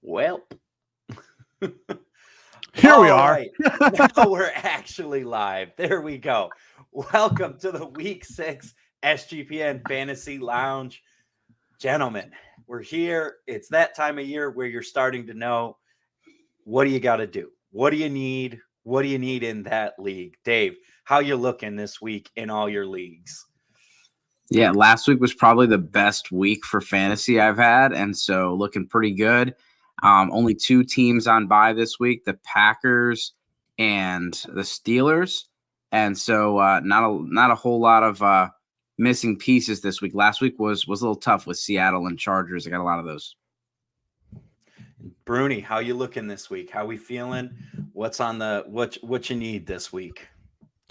Well, Here we all are. right. Now we're actually live. There we go. Welcome to the Week 6 SGPN Fantasy Lounge. Gentlemen, we're here. It's that time of year where you're starting to know what do you got to do? What do you need? What do you need in that league? Dave, how you looking this week in all your leagues? Yeah, last week was probably the best week for fantasy I've had, and so looking pretty good. Only two teams on bye this week: the Packers and the Steelers, and so not a whole lot of missing pieces this week. Last week was a little tough with Seattle and Chargers. I got a lot of those. Bruni, how you looking this week? How we feeling? What's on the what you need this week?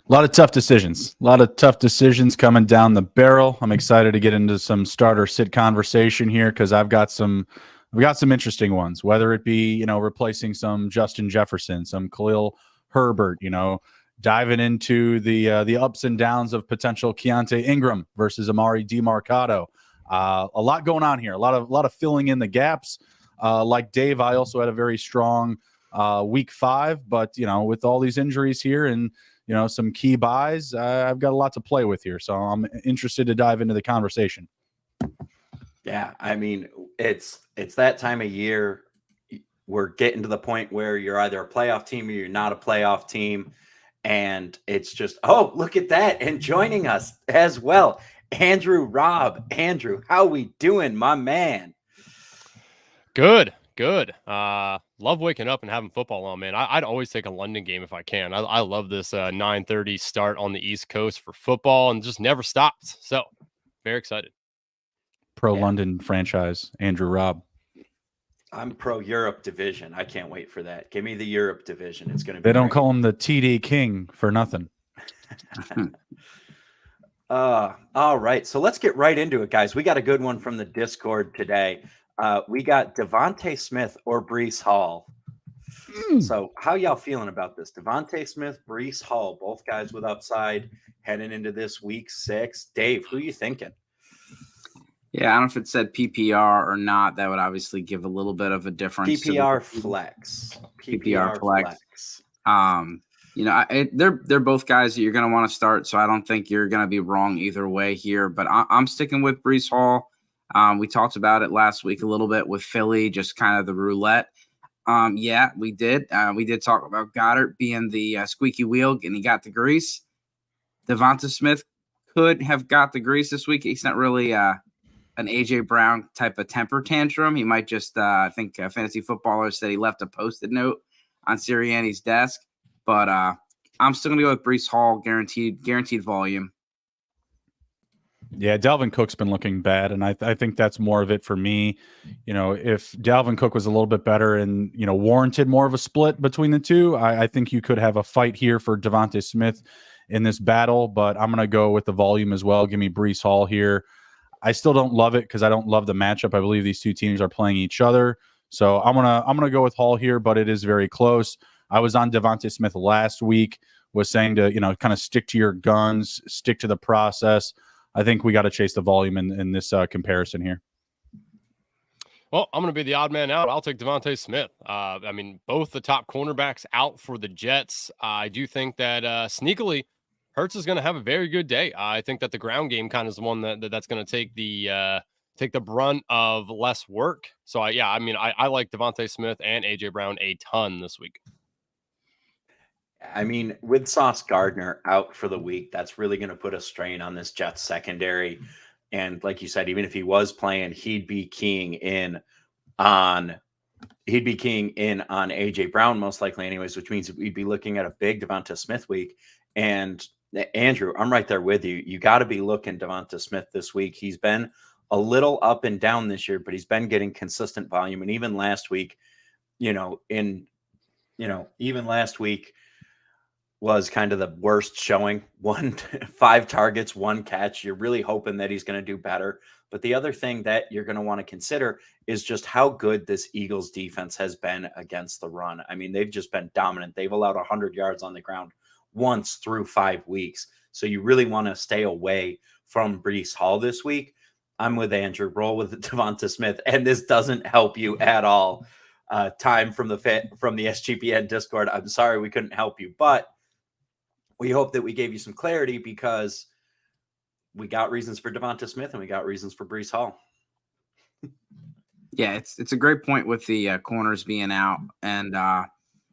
A lot of tough decisions. A lot of tough decisions coming down the barrel. I'm excited to get into some starter sit conversation here because we got some interesting ones. Whether it be replacing some Justin Jefferson, some Khalil Herbert, diving into the ups and downs of potential Keontae Ingram versus Amari DeMarcado. A lot going on here. A lot of filling in the gaps. Like Dave, I also had a very strong week 5, but with all these injuries here and some key buys, I've got a lot to play with here. So I'm interested to dive into the conversation. Yeah, I mean, it's that time of year. We're getting to the point where you're either a playoff team or you're not a playoff team. And it's just, oh, look at that. And joining us as well, Andrew Robb. Andrew, how we doing, my man? Good. Love waking up and having football on, man. I'd always take a London game if I can. I love this 9:30 start on the East Coast for football and just never stops. So very excited. Pro London franchise, Andrew Robb. I'm pro Europe division. I can't wait for that. Give me the Europe division. It's going to be They don't great. call him the TD King for nothing. All right. So let's get right into it, guys. We got a good one from the Discord today. We got Devontae Smith or Breece Hall. So how y'all feeling about this? Devontae Smith, Breece Hall, both guys with upside heading into this week 6. Dave, who you thinking? Yeah, I don't know if it said PPR or not. That would obviously give a little bit of a difference. PPR flex. PPR flex. They're both guys that you're going to want to start, so I don't think you're going to be wrong either way here. But I'm sticking with Breece Hall. We talked about it last week a little bit with Philly, just kind of the roulette. Yeah, we did. We did talk about Goddard being the squeaky wheel, and he got the grease. Devonta Smith could have got the grease this week. He's not really an A.J. Brown type of temper tantrum. He might just, I think Fantasy Footballer said he left a Post-it note on Sirianni's desk. But I'm still going to go with Breece Hall, guaranteed volume. Yeah, Dalvin Cook's been looking bad, and I think that's more of it for me. If Dalvin Cook was a little bit better and, warranted more of a split between the two, I think you could have a fight here for Devonta Smith in this battle, but I'm going to go with the volume as well. Give me Breece Hall here. I still don't love it because I don't love the matchup. I believe these two teams are playing each other. So I'm gonna go with Hall here, but it is very close. I was on Devonta Smith last week, was saying to, kind of stick to your guns, stick to the process. I think we got to chase the volume in this comparison here. Well, I'm going to be the odd man out. I'll take Devontae Smith. Both the top cornerbacks out for the Jets. I do think that sneakily, Hurts is going to have a very good day. I think that the ground game kind of is the one that's going to take the brunt of less work. So I like Devontae Smith and AJ Brown a ton this week. I mean, with Sauce Gardner out for the week, that's really going to put a strain on this Jets secondary. And like you said, even if he was playing, he'd be keying in on AJ Brown most likely anyways, which means we'd be looking at a big Devonta Smith week. And Andrew, I'm right there with you. You got to be looking Devonta Smith this week. He's been a little up and down this year, but he's been getting consistent volume. And even last week, even last week was kind of the worst showing. 5 targets, 1 catch. You're really hoping that he's going to do better. But the other thing that you're going to want to consider is just how good this Eagles defense has been against the run. I mean, they've just been dominant. They've allowed 100 yards on the ground once through 5 weeks. So you really want to stay away from Breece Hall this week. I'm with Andrew. Roll with Devonta Smith, and this doesn't help you at all. time from the SGPN Discord. I'm sorry we couldn't help you, but we hope that we gave you some clarity because we got reasons for Devonta Smith and we got reasons for Breece Hall. Yeah, it's a great point with the corners being out, and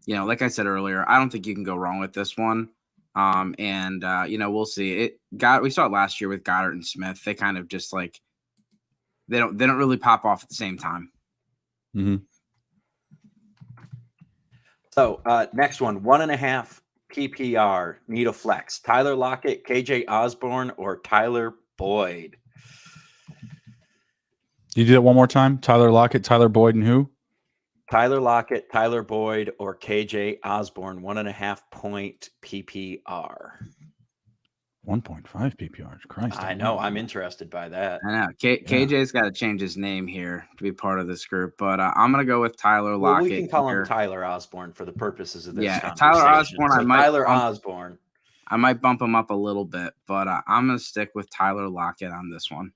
like I said earlier, I don't think you can go wrong with this one. We'll see. We saw it last year with Goddard and Smith. They kind of just like they don't really pop off at the same time. Mm-hmm. So next one, 1.5 PPR, need a flex. Tyler Lockett, KJ Osborne, or Tyler Boyd? You do that one more time? Tyler Lockett, Tyler Boyd, and who? Tyler Lockett, Tyler Boyd, or KJ Osborne, 1.5 point PPR. 1.5 PPR. Christ. I know. I'm interested by that. I know. KJ's got to change his name here to be part of this group, but I'm going to go with Tyler Lockett. Well, we can call here. him Tyler Osborne for the purposes of this conversation. Tyler Osborne. So Tyler Osborne. I might bump him up a little bit, but I'm going to stick with Tyler Lockett on this one.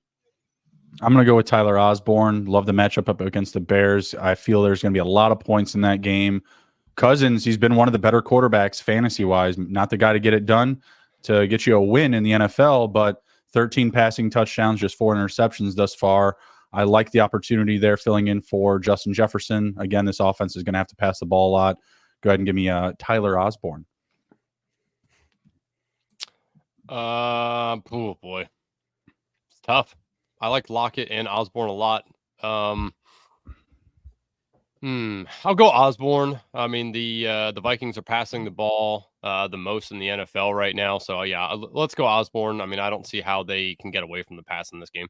I'm going to go with Tyler Osborne. Love the matchup up against the Bears. I feel there's going to be a lot of points in that game. Cousins, he's been one of the better quarterbacks fantasy-wise. Not the guy to get it done, to get you a win in the NFL, but 13 passing touchdowns, just 4 interceptions thus far. I like the opportunity there filling in for Justin Jefferson. Again, this offense is going to have to pass the ball a lot. Go ahead and give me Tyler Osborne. Oh boy, it's tough. I like Lockett and Osborne a lot. I'll go Osborne. I mean, the Vikings are passing the ball the most in the NFL right now. So, yeah, let's go Osborne. I mean, I don't see how they can get away from the pass in this game.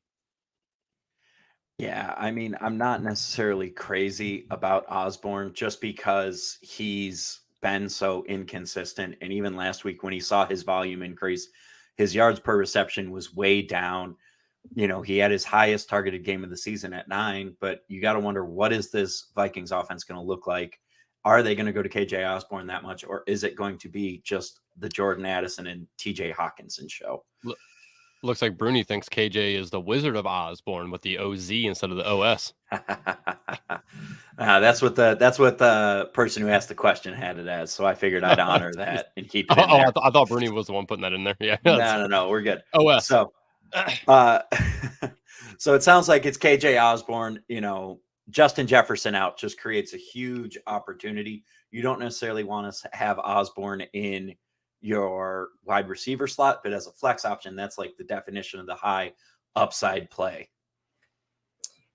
Yeah, I mean, I'm not necessarily crazy about Osborne just because he's been so inconsistent. And even last week when he saw his volume increase, his yards per reception was way down. You know, he had his highest targeted game of the season at 9, but you got to wonder, what is this Vikings offense going to look like? Are they going to go to KJ Osborne that much, or is it going to be just the Jordan Addison and TJ Hawkinson show? Looks like Bruni thinks KJ is the Wizard of Osborne with the OZ instead of the OS. That's what the person who asked the question had it as. So I figured I'd honor that and keep it in there. I thought Bruni was the one putting that in there. Yeah. No, we're good. OS. So it sounds like it's KJ Osborne. You know, Justin Jefferson out just creates a huge opportunity. You don't necessarily want to have Osborne in your wide receiver slot, but as a flex option, that's like the definition of the high upside play.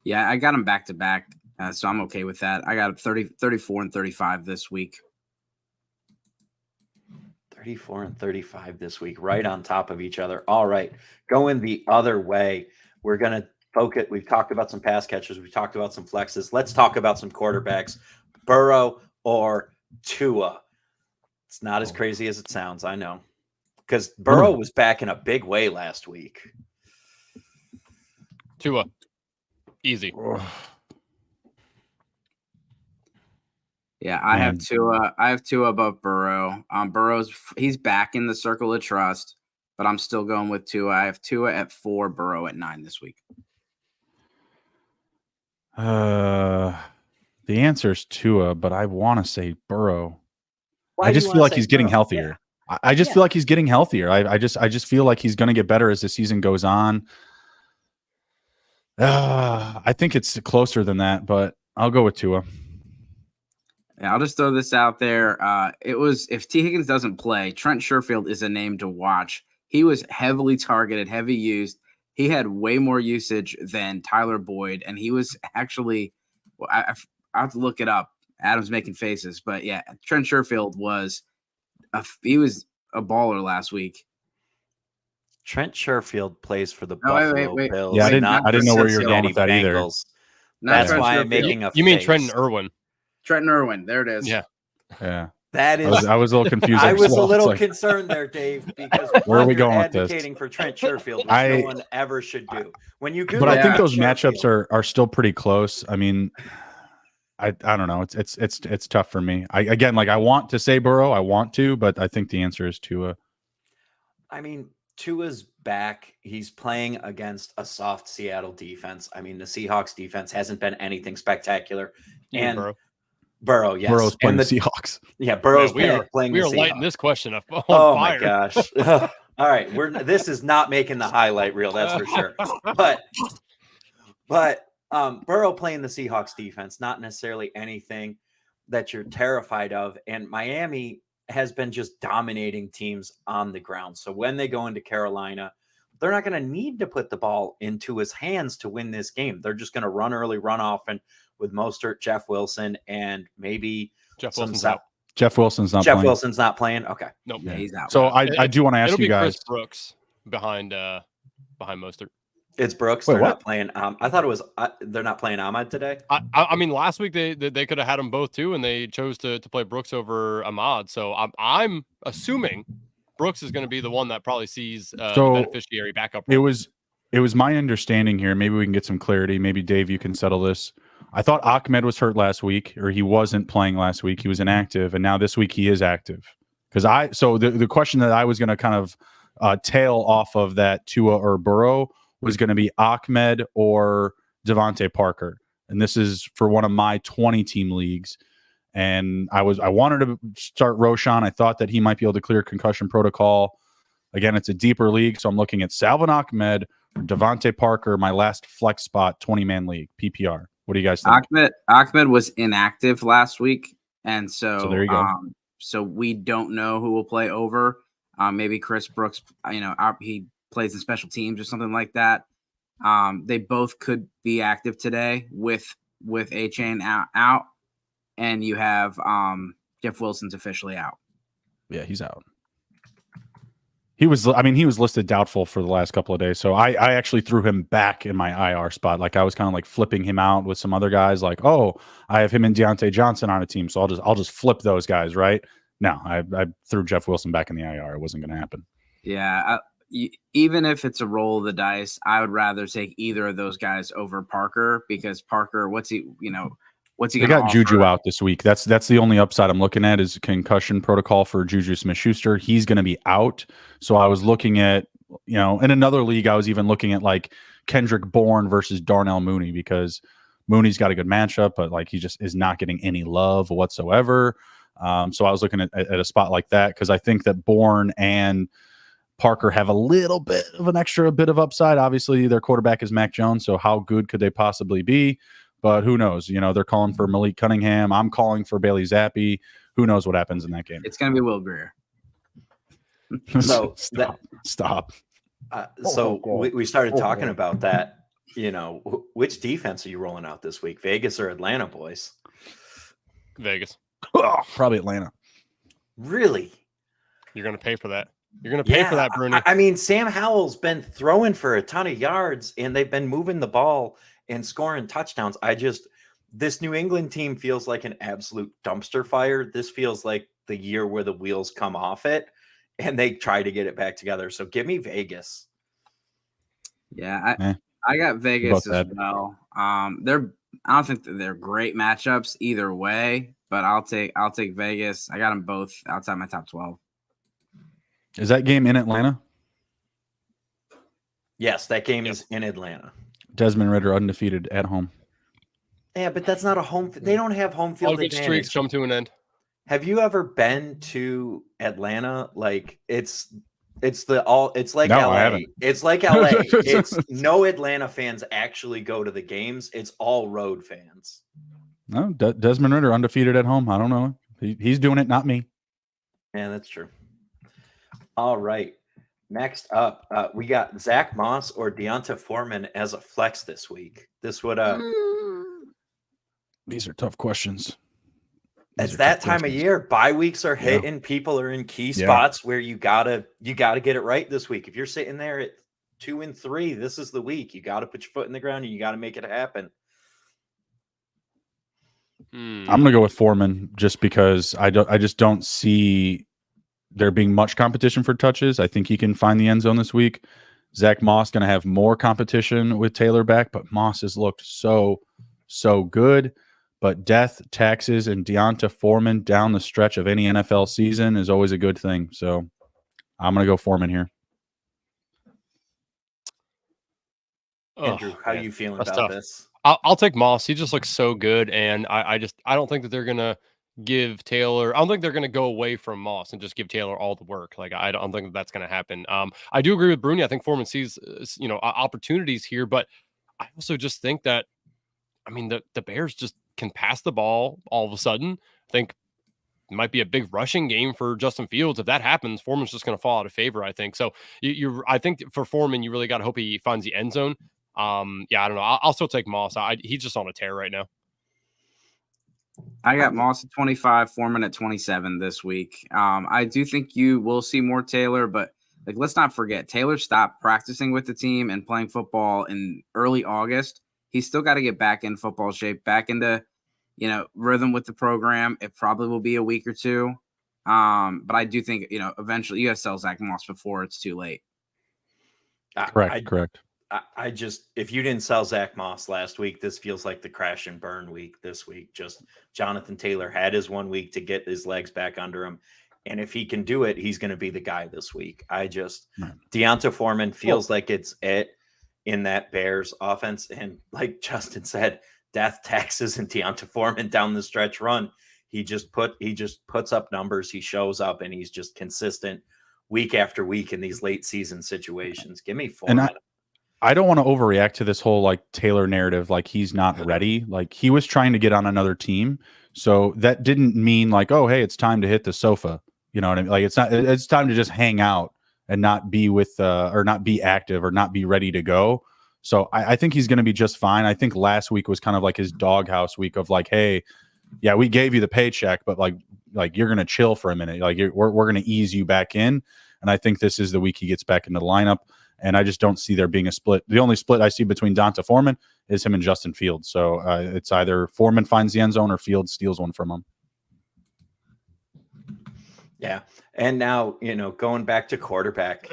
Yeah, I got him back to back, so I'm okay with that. I got 34 and 35 this week. 34 and 35 this week, right on top of each other. All right, going the other way. We're going to focus. We've talked about some pass catchers. We've talked about some flexes. Let's talk about some quarterbacks. Burrow or Tua. It's not as crazy as it sounds, I know. Because Burrow was back in a big way last week. Tua. Easy. Yeah, I have Tua above Burrow. He's back in the circle of trust, but I'm still going with Tua. I have Tua at 4, Burrow at 9 this week. The answer is Tua, but I want to say Burrow. Why I do you just wanna feel like say he's getting Burrow? healthier. Yeah. I just feel like he's getting healthier. I just feel like he's going to get better as the season goes on. I think it's closer than that, but I'll go with Tua. Yeah, I'll just throw this out there. If T. Higgins doesn't play, Trent Sherfield is a name to watch. He was heavily targeted, heavy used. He had way more usage than Tyler Boyd, and he was actually. Well, I have to look it up. Adam's making faces, but yeah, Trent Sherfield was a baller last week. Trent Sherfield plays for the Oh, Buffalo wait. Bills. Yeah, I didn't not know the where you were going with that Cincinnati either. Bengals. Not That's Trent why I'm Sherfield. making a You mean face. Trenton Irwin? Trenton Irwin. There it is. Yeah. Yeah, That is. I was a little confused. I was as well. a little It's like, concerned there, Dave, because Where are we you're going with this? advocating for Trent Sherfield, which I- no one ever should do. When you but I think Trent those matchups Sherfield- are still pretty close. I mean, I don't know. It's tough for me. I want to say Burrow. I want to, but I think the answer is Tua. I mean, Tua's back. He's playing against a soft Seattle defense. I mean, the Seahawks defense hasn't been anything spectacular. Even And Burrow. Burrow, yes. Burrow's playing And the Seahawks. Yeah, Burrow's Man, playing we the are lighting Seahawks. this question up on Oh fire. my gosh. All right, this is not making the highlight reel, that's for sure. But Burrow playing the Seahawks defense, not necessarily anything that you're terrified of. And Miami has been just dominating teams on the ground. So when they go into Carolina, they're not going to need to put the ball into his hands to win this game. They're just going to run early, run often with Mostert, Jeff Wilson, and maybe Jeff some Wilson's out. Jeff Wilson's not Jeff playing. Wilson's not playing. Okay. Nope. Yeah, he's out. So right? I do want to ask It'll you be guys. Chris Brooks behind Mostert. It's Brooks. Wait, they're what? not playing. I thought it was. They're not playing Ahmad today. I mean, last week they could have had them both too, and they chose to play Brooks over Ahmad. So I'm assuming Brooks is going to be the one that probably sees the So, beneficiary backup. It was my understanding here. Maybe we can get some clarity. Maybe Dave, you can settle this. I thought Ahmed was hurt last week, or he wasn't playing last week. He was inactive, and now this week he is active. So the question that I was going to kind of tail off of that Tua or Burrow was going to be Ahmed or Devontae Parker, and this is for one of my 20-team leagues. And I wanted to start Roshan. I thought that he might be able to clear concussion protocol. Again, it's a deeper league, so I'm looking at Salvon Ahmed or Devontae Parker, my last flex spot 20-man league PPR. What do you guys think? Ahmed was inactive last week, and so there you go. So we don't know who will play over. Maybe Chris Brooks. He plays in special teams or something like that. They both could be active today with A-Chain out, and you have Jeff Wilson's officially out. Yeah, he's out. He was listed doubtful for the last couple of days. So I actually threw him back in my IR spot. Like I was kind of like flipping him out with some other guys. Like, oh, I have him and Deontay Johnson on a team, so I'll just flip those guys, right? No, I threw Jeff Wilson back in the IR. It wasn't going to happen. Yeah, even if it's a roll of the dice, I would rather take either of those guys over Parker, because Parker, what's he They going to got offer? Juju out this week. That's the only upside I'm looking at is concussion protocol for Juju Smith-Schuster. He's going to be out. So I was looking at, in another league, I was even looking at like Kendrick Bourne versus Darnell Mooney, because Mooney's got a good matchup, but like he just is not getting any love whatsoever. So I was looking at a spot like that, because I think that Bourne and Parker have a little bit of an extra bit of upside. Obviously, their quarterback is Mac Jones, so how good could they possibly be? But who knows? They're calling for Malik Cunningham. I'm calling for Bailey Zappi. Who knows what happens in that game? It's going to be Will Grier. So Stop. We started talking about that. Which defense are you rolling out this week? Vegas or Atlanta, boys? Vegas. Probably Atlanta. Really? You're going to pay for that. You're going to pay for that, Bruni. I mean, Sam Howell's been throwing for a ton of yards, and they've been moving the ball and scoring touchdowns. This New England team feels like an absolute dumpster fire. This feels like the year where the wheels come off it and they try to get it back together. So give me Vegas. Yeah, I got Vegas as well. I don't think that they're great matchups either way, but I'll take Vegas. I got them both outside my top 12. Is that game in Atlanta? Yes, that game is in Atlanta. Desmond Ridder undefeated at home. Yeah, but that's not a home. They don't have home field All good advantage. streaks come to an end. Have you ever been to Atlanta? Like it's like No, LA. I haven't. It's like LA. It's no Atlanta fans actually go to the games. It's all road fans. No, Desmond Ridder undefeated at home. I don't know. He's doing it, not me. Yeah, that's true. All right. Next up, we got Zach Moss or Deonta Foreman as a flex this week. This would These are tough questions. It's that time of year. Bye weeks are hitting. Yeah. People are in key spots where you gotta get it right this week. If you're sitting there at 2-3, this is the week. You got to put your foot in the ground and you got to make it happen. I'm gonna go with Foreman just because I just don't see there being much competition for touches. I think he can find the end zone this week. Zach Moss going to have more competition with Taylor back, but Moss has looked so good. But death, taxes, and Deonta Foreman down the stretch of any NFL season is always a good thing. So I'm going to go Foreman here. Andrew, how man, you feeling that's about tough. this? I'll take Moss. He just looks so good, and I don't think that they're gonna give Taylor. I don't think they're gonna go away from Moss and just give Taylor all the work. Like I don't think that that's gonna happen. I do agree with Bruni. I think Foreman sees opportunities here, but I also just think that the Bears just can pass the ball all of a sudden. I think it might be a big rushing game for Justin Fields. If that happens, Foreman's just going to fall out of favor, I think. So I think for Foreman, you really got to hope he finds the end zone. Yeah, I don't know. I'll still take Moss. He's just on a tear right now. I got Moss at 25, Foreman at 27 this week. I do think you will see more Taylor, but let's not forget Taylor stopped practicing with the team and playing football in early August. He's still got to get back in football shape, back into rhythm with the program. It probably will be a week or two. But I do think eventually you got to sell Zach Moss before it's too late. Correct. I just, if you didn't sell Zach Moss last week, this feels like the crash and burn week this week. Just Jonathan Taylor had his 1 week to get his legs back under him. And if he can do it, he's going to be the guy this week. Deonta Foreman feels like it's it in that Bears offense. And like Justin said, death taxes and Deonta Foreman down the stretch run. He just puts up numbers. He shows up and he's just consistent week after week in these late season situations. Give me Foreman. And I don't want to overreact to this whole Taylor narrative. He's not ready. He was trying to get on another team. So that didn't mean oh, hey, it's time to hit the sofa. You know what I mean? It's time to just hang out and not be with, or not be active or not be ready to go. So I think he's going to be just fine. I think last week was kind of his doghouse week of hey, yeah, we gave you the paycheck, but you're going to chill for a minute. We're going to ease you back in. And I think this is the week he gets back into the lineup. And I just don't see there being a split. The only split I see between Deonta Foreman is him and Justin Fields. So it's either Foreman finds the end zone or Fields steals one from him. Yeah. And now, going back to quarterback,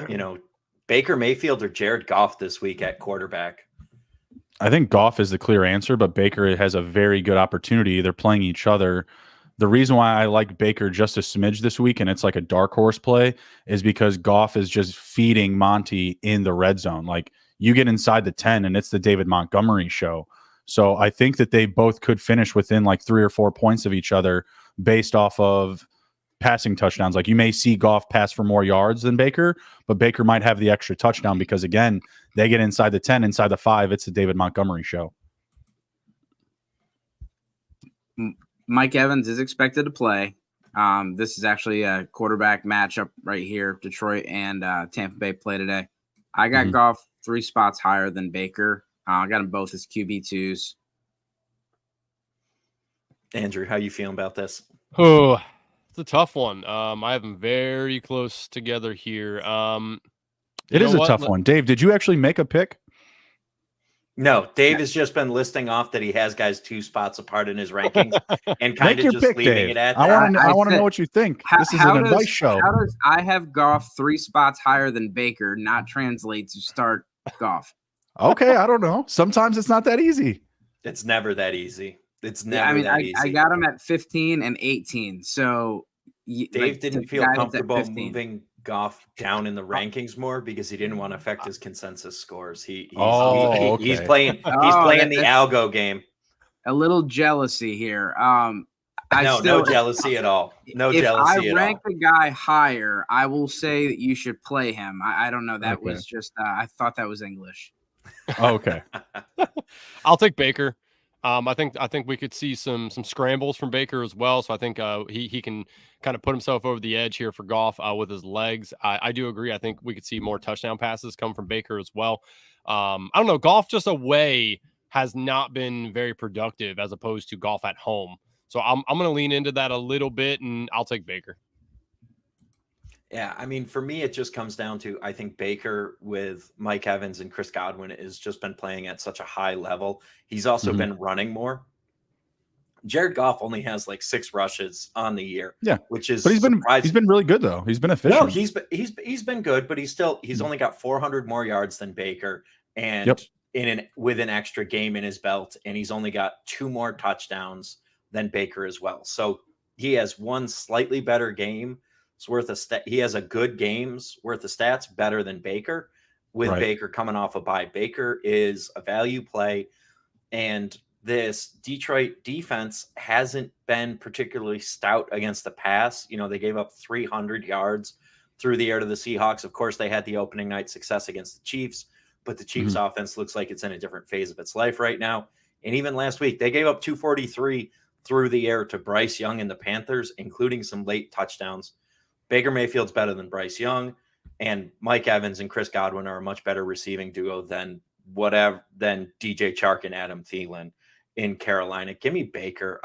Baker Mayfield or Jared Goff this week at quarterback? I think Goff is the clear answer, but Baker has a very good opportunity. They're playing each other. The reason why I like Baker just a smidge this week, and it's a dark horse play, is because Goff is just feeding Monty in the red zone. You get inside the 10 and it's the David Montgomery show. So I think that they both could finish within 3 or 4 points of each other based off of passing touchdowns. You may see Goff pass for more yards than Baker, but Baker might have the extra touchdown because, again, they get inside the 10, inside the 5. It's the David Montgomery show. Mike Evans is expected to play. This is actually a quarterback matchup right here. Detroit and Tampa Bay play today. I got Goff 3 spots higher than Baker. I got them both as QB2s. Andrew, how you feeling about this? Oh, it's a tough one. I have them very close together here. It is a tough one. Dave, did you actually make a pick? No, Dave has just been listing off that he has guys 2 spots apart in his rankings and kind of just pick, leaving Dave. it at that. I want to know what you think. This is an advice show. How does I have Goff 3 spots higher than Baker not translate to start Goff? Okay, I don't know. Sometimes it's not that easy. It's never that easy. It's never that easy. I got him at 15 and 18. So Dave didn't feel comfortable moving Goff down in the rankings more because he didn't want to affect his consensus scores. He's playing the algo game. A little jealousy here. No jealousy at all. No jealousy at all. If I rank the guy higher, I will say that you should play him. I don't know. That was just I thought that was English. Okay. I'll take Baker. I think we could see some scrambles from Baker as well. So I think he can kind of put himself over the edge here for Goff with his legs. I do agree. I think we could see more touchdown passes come from Baker as well. I don't know. Goff just away has not been very productive as opposed to Goff at home. So I'm going to lean into that a little bit, and I'll take Baker. Yeah, I mean, for me, it just comes down to, I think Baker with Mike Evans and Chris Godwin has just been playing at such a high level. He's also been running more. Jared Goff only has 6 rushes on the year. Yeah, which is but he's been really good though. He's been efficient. No, he's been good, but he's only got 400 more yards than Baker, and with an extra game in his belt, and he's only got 2 more touchdowns than Baker as well. So he has one slightly better game. He has a good game's worth of stats better than Baker, with Right. Baker coming off a bye. Baker is a value play, and this Detroit defense hasn't been particularly stout against the pass. You know, they gave up 300 yards through the air to the Seahawks. Of course, they had the opening night success against the Chiefs, but the Chiefs offense looks like it's in a different phase of its life right now. And even last week, they gave up 243 through the air to Bryce Young and the Panthers, including some late touchdowns. Baker Mayfield's better than Bryce Young, and Mike Evans and Chris Godwin are a much better receiving duo than DJ Chark and Adam Thielen in Carolina. Give me Baker.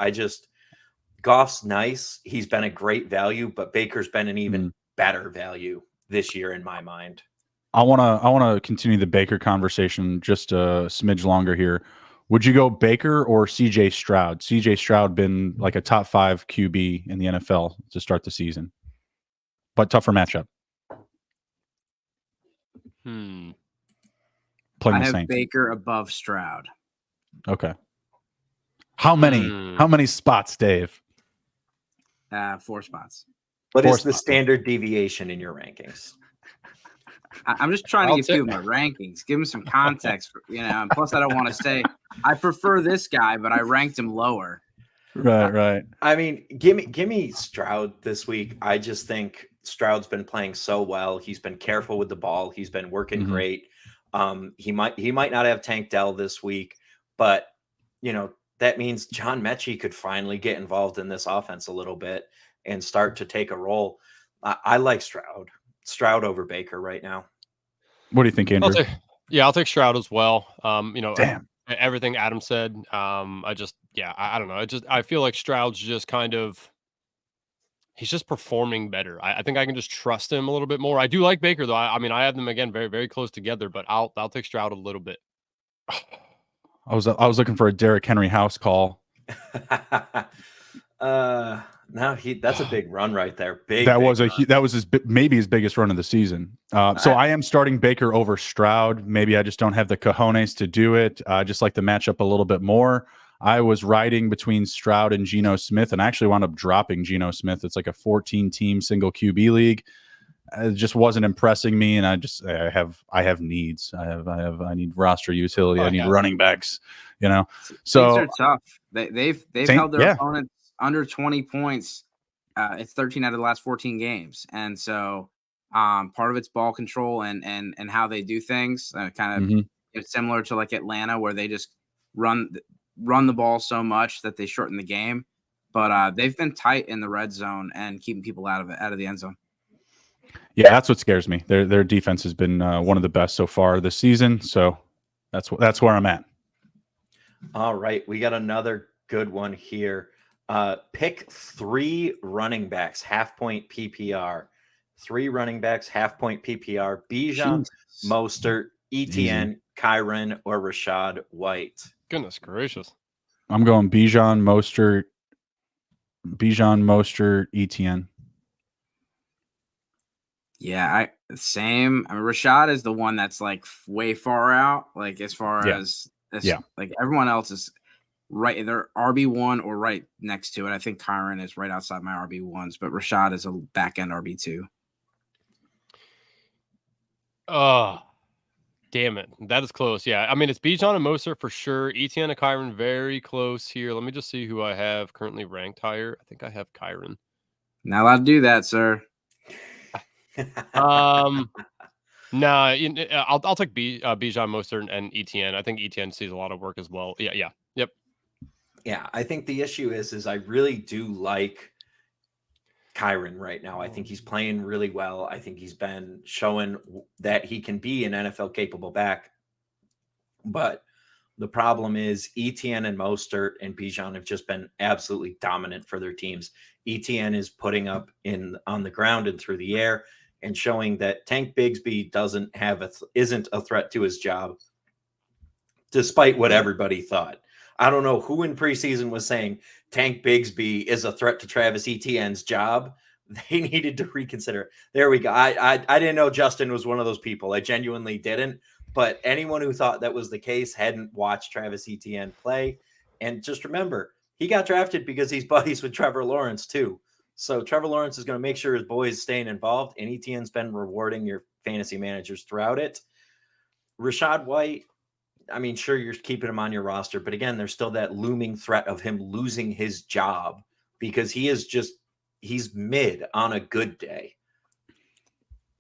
Goff's nice. He's been a great value, but Baker's been an even better value this year in my mind. I want to continue the Baker conversation just a smidge longer here. Would you go Baker or CJ Stroud? CJ Stroud been like a top 5 QB in the NFL to start the season, but tougher matchup. Playing I the have Saints. Baker above Stroud. Okay. How many spots, Dave? 4 spots. What Four is the spots. standard deviation in your rankings? I'm just trying to I'll give people my rankings, give them some context, and plus I don't want to say I prefer this guy, but I ranked him lower. Right. I mean, give me Stroud this week. I just think Stroud's been playing so well. He's been careful with the ball. He's been working great. He might not have Tank Dell this week, but that means John Mechie could finally get involved in this offense a little bit and start to take a role. I like Stroud over Baker right now. What do you think, Andrew? I'll take Stroud as well. Damn. Everything Adam said. I don't know. I feel like Stroud's just he's just performing better. I think I can just trust him a little bit more. I do like Baker though. I have them again very, very close together, but I'll take Stroud a little bit. I was looking for a Derrick Henry house call. That's a big run right there. That was maybe his biggest run of the season. So I am starting Baker over Stroud. Maybe I just don't have the cojones to do it. Just like the matchup a little bit more. I was riding between Stroud and Geno Smith, and I actually wound up dropping Geno Smith. It's like a 14-team single QB league. It just wasn't impressing me, and I have needs. I need roster utility. I need running backs. So These are tough. They've held their opponents under 20 points. It's 13 out of the last 14 games, and so part of it's ball control and how they do things. Kind of similar to like Atlanta, where they just run the ball so much that they shorten the game. But they've been tight in the red zone and keeping people out of the end zone. Yeah, that's what scares me. Their defense has been one of the best so far this season. So that's where I'm at. All right, we got another good one here. Pick 3 running backs, half-point PPR. 3 running backs, half-point PPR. Bijan, Mostert, Etienne, Kyren, or Rachaad White. Goodness gracious. I'm going Bijan, Mostert, Etienne. Yeah, same. I mean, Rachaad is the one that's like way far out, like as far as like everyone else is right. They're RB1 or right next to it. I think Kyren is right outside my RB1s, but Rachaad is a back end RB2. Oh, damn it. That is close. Yeah. I mean, it's Bijan and Mostert for sure. Etienne and Kyren very close here. Let me just see who I have currently ranked higher. I think I have Kyren. Not allowed to do that, sir. I'll take Bijan, Mostert, and Etienne. I think Etienne sees a lot of work as well. Yep. Yeah, I think the issue is I really do like Kyren right now. I think he's playing really well. I think he's been showing that he can be an NFL capable back. But the problem is Etienne and Mostert and Bijan have just been absolutely dominant for their teams. Etienne is putting up on the ground and through the air and showing that Tank Bigsby isn't a threat to his job, despite what everybody thought. I don't know who in preseason was saying Tank Bigsby is a threat to Travis Etienne's job. They needed to reconsider. There we go. I didn't know Justin was one of those people. I genuinely didn't. But anyone who thought that was the case hadn't watched Travis Etienne play. And just remember, he got drafted because he's buddies with Trevor Lawrence too. So Trevor Lawrence is going to make sure his boys staying involved, and Etienne's been rewarding your fantasy managers throughout it. Rashad White, I mean, sure, you're keeping him on your roster, but again, there's still that looming threat of him losing his job because he's mid on a good day.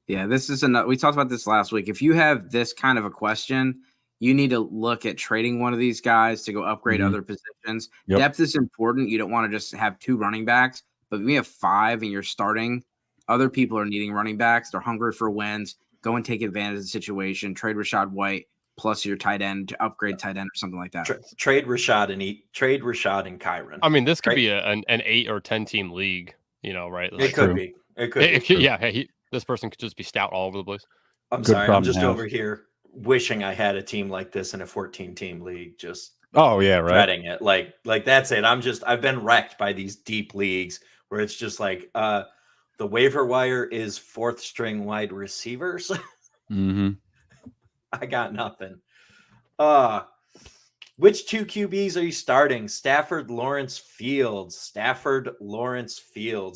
Yeah, this is we talked about this last week. If you have this kind of a question, you need to look at trading one of these guys to go upgrade other positions. Yep. Depth is important. You don't want to just have 2 running backs, but if you have 5 and you're starting, other people are needing running backs. They're hungry for wins. Go and take advantage of the situation. Trade Rashad White plus your tight end to upgrade tight end or something like that. Trade Rashad and Kyron. I mean, this could be an 8 or 10 team league, right? It could be. It could be. Yeah. This person could just be stout all over the place. I'm sorry. I'm just over here wishing I had a team like this in a 14-team league. Just dreading it. Like that's it. I've been wrecked by these deep leagues where it's just like the waiver wire is 4th string wide receivers. I got nothing. Which 2 QBs are you starting? Stafford, Lawrence, Fields.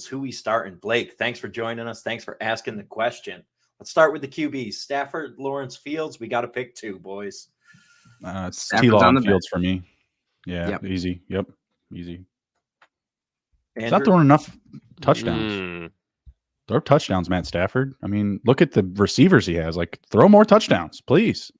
Who we starting? Blake, thanks for joining us. Thanks for asking the question. Let's start with the QBs. Stafford, Lawrence, Fields. We got to pick 2, boys. It's T-Law and Fields for me. Yeah, easy. Yep, easy. He's not throwing enough touchdowns. Throw touchdowns, Matt Stafford. I mean, look at the receivers he has. Like, throw more touchdowns, please.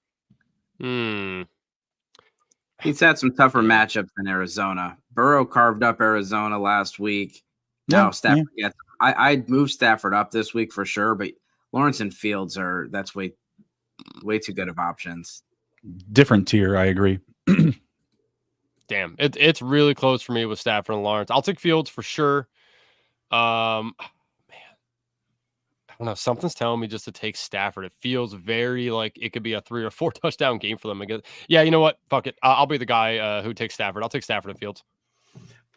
He's had some tougher matchups than Arizona. Burrow carved up Arizona last week. Now Stafford gets. I'd move Stafford up this week for sure, but Lawrence and Fields that's way too good of options. Different tier, I agree. Damn, it's really close for me with Stafford and Lawrence. I'll take Fields for sure. Man, I don't know. Something's telling me just to take Stafford. It feels very like it could be a 3 or 4 touchdown game for them. I guess. Yeah, you know what? Fuck it. I'll be the guy who takes Stafford. I'll take Stafford and Fields.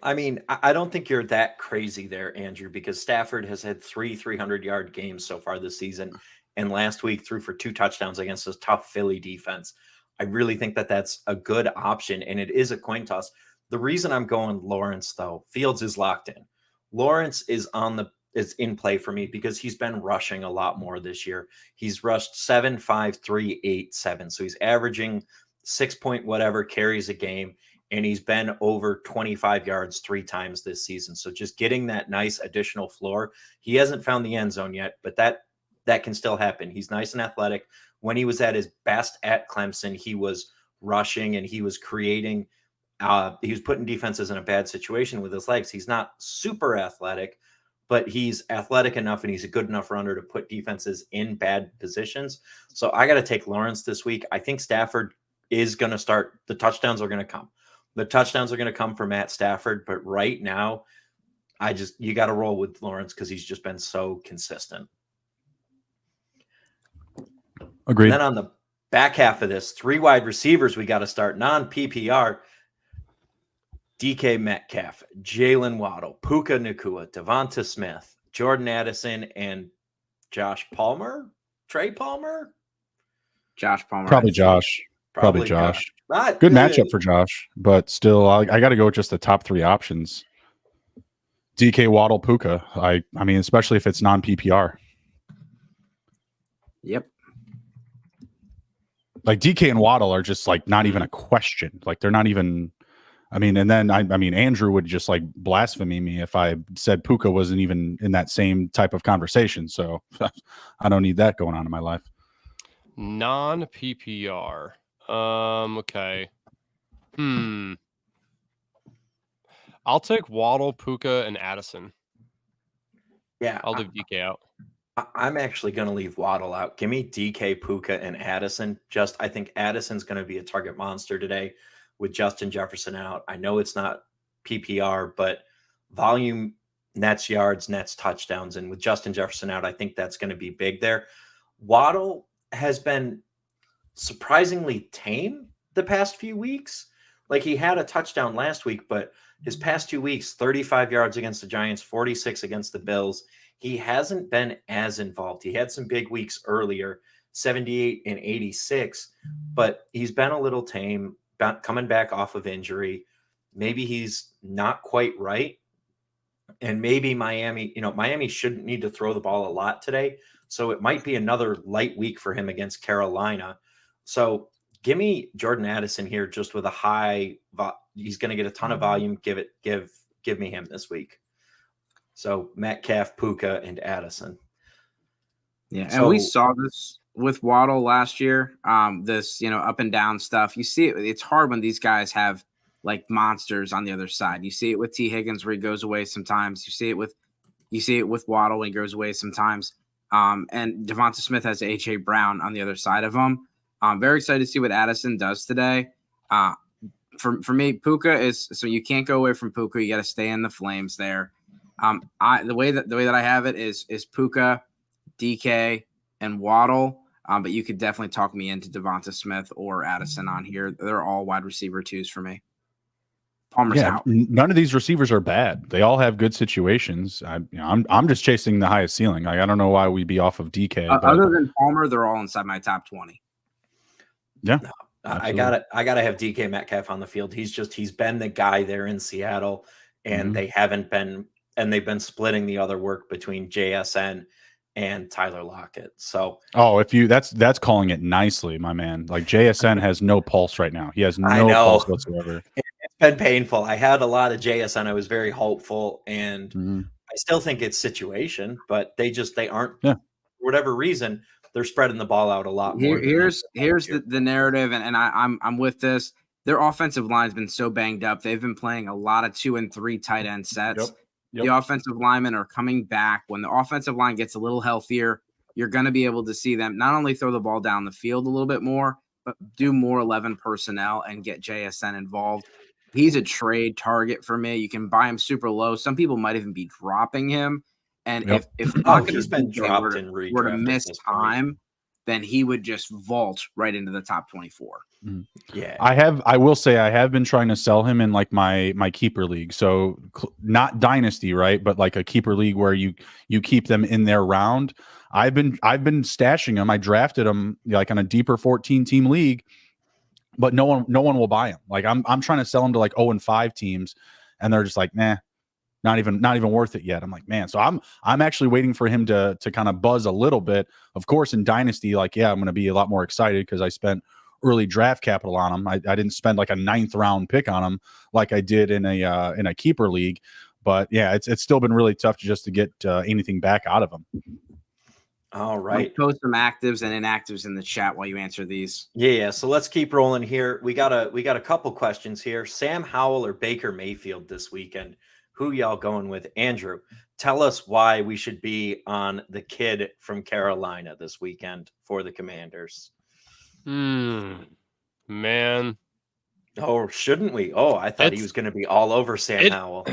I mean, I don't think you're that crazy there, Andrew, because Stafford has had 3 300-yard games so far this season, and last week threw for 2 touchdowns against a tough Philly defense. I really think that's a good option, and it is a coin toss. The reason I'm going Lawrence, though, Fields is locked in. Lawrence is in play for me because he's been rushing a lot more this year. He's rushed 7, 5, 3, 8, 7. So he's averaging 6 point whatever carries a game, and he's been over 25 yards 3 times this season. So just getting that nice additional floor. He hasn't found the end zone yet, but that can still happen. He's nice and athletic. When he was at his best at Clemson, he was rushing and he was creating. He was putting defenses in a bad situation with his legs. He's not super athletic, but he's athletic enough and he's a good enough runner to put defenses in bad positions. So I got to take Lawrence this week. I think Stafford is going to start. The touchdowns are going to come. The touchdowns are going to come for Matt Stafford. But right now, you got to roll with Lawrence because he's just been so consistent. Agreed. And then on the back half of this, 3 wide receivers we got to start. Non-PPR. DK Metcalf, Jalen Waddle, Puka Nacua, Devonta Smith, Jordan Addison, and Josh Palmer? Trey Palmer? Josh Palmer. Probably Josh. Probably Josh. Not good matchup for Josh, but still, I got to go with just the top 3 options. DK, Waddle, Puka. I mean, especially if it's non-PPR. Yep. Like DK and Waddle are just like not even a question. Like they're not even. I mean, and then I mean, Andrew would just like blaspheme me if I said Puka wasn't even in that same type of conversation. So I don't need that going on in my life. Non-PPR. Okay. I'll take Waddle, Puka, and Addison. Yeah. I'll leave DK out. I'm actually going to leave Waddle out. Give me DK, Puka, and Addison. I think Addison's going to be a target monster today with Justin Jefferson out. I know it's not PPR, but volume, nets yards, nets touchdowns. And with Justin Jefferson out, I think that's going to be big there. Waddle has been surprisingly tame the past few weeks. Like he had a touchdown last week, but his past 2 weeks, 35 yards against the Giants, 46 against the Bills. He hasn't been as involved. He had some big weeks earlier, 78 and 86, but he's been a little tame, coming back off of injury. Maybe he's not quite right. And maybe Miami shouldn't need to throw the ball a lot today. So it might be another light week for him against Carolina. So give me Jordan Addison here, just with a high. He's going to get a ton of volume. Give me him this week. So Metcalf, Puka, and Addison. Yeah, and we saw this with Waddle last year. This up and down stuff. You see it. It's hard when these guys have like monsters on the other side. You see it with T. Higgins where he goes away sometimes. You see it with Waddle when he goes away sometimes. And Devonta Smith has A.J. Brown on the other side of him. I'm very excited to see what Addison does today. For me, Puka is so you can't go away from Puka. You got to stay in the flames there. The way that I have it is Puka, DK, and Waddle. But you could definitely talk me into Devonta Smith or Addison on here. They're all wide receiver twos for me. Palmer's out. None of these receivers are bad. They all have good situations. I'm just chasing the highest ceiling. I don't know why we'd be off of DK. Other than Palmer, they're all inside my top 20. Yeah. No, I gotta have DK Metcalf on the field. He's been the guy there in Seattle, and they've been splitting the other work between JSN and Tyler Lockett. So that's calling it nicely, my man. Like JSN has no pulse right now. He has no pulse whatsoever. It's been painful. I had a lot of JSN. I was very hopeful, and I still think it's situation, but they aren't for whatever reason. They're spreading the ball out a lot more. Here's the narrative, and I'm with this. Their offensive line's been so banged up. They've been playing a lot of 2 and 3 tight end sets. Yep. The offensive linemen are coming back. When the offensive line gets a little healthier, you're going to be able to see them not only throw the ball down the field a little bit more, but do more 11 personnel and get JSN involved. He's a trade target for me. You can buy him super low. Some people might even be dropping him. And if he's been dropped and were to miss time, then he would just vault right into the top 24. Yeah, I will say I have been trying to sell him in like my keeper league. So not dynasty, right? But like a keeper league where you keep them in their round. I've been stashing him. I drafted him like on a deeper 14 team league, but no one will buy him. Like I'm trying to sell him to like 0-5 teams, and they're just like, nah. Not even worth it yet. I'm like, man. So I'm actually waiting for him to kind of buzz a little bit. Of course, in Dynasty, like, yeah, I'm going to be a lot more excited because I spent early draft capital on him. I didn't spend like a 9th round pick on him like I did in a keeper league. But yeah, it's still been really tough to get anything back out of him. All right. I'll post some actives and inactives in the chat while you answer these. Yeah. So let's keep rolling here. We got a couple questions here. Sam Howell or Baker Mayfield this weekend? Who y'all going with? Andrew, tell us why we should be on the kid from Carolina this weekend for the Commanders. Man. Oh, shouldn't we? Oh, I thought he was going to be all over Sam Howell.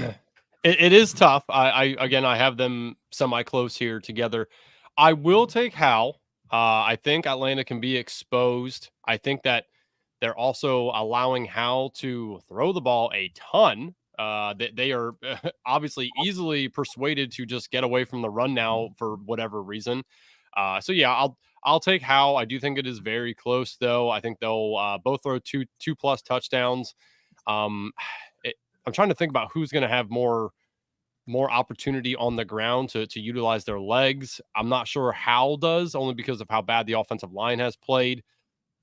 It is tough. I have them semi-close here together. I will take Howell. I think Atlanta can be exposed. I think that they're also allowing Howell to throw the ball a ton. They are obviously easily persuaded to just get away from the run now for whatever reason. So yeah, I'll take Howell. I do think it is very close though. I think they'll both throw two plus touchdowns. I'm trying to think about who's going to have more opportunity on the ground to utilize their legs. I'm not sure Howell does, only because of how bad the offensive line has played.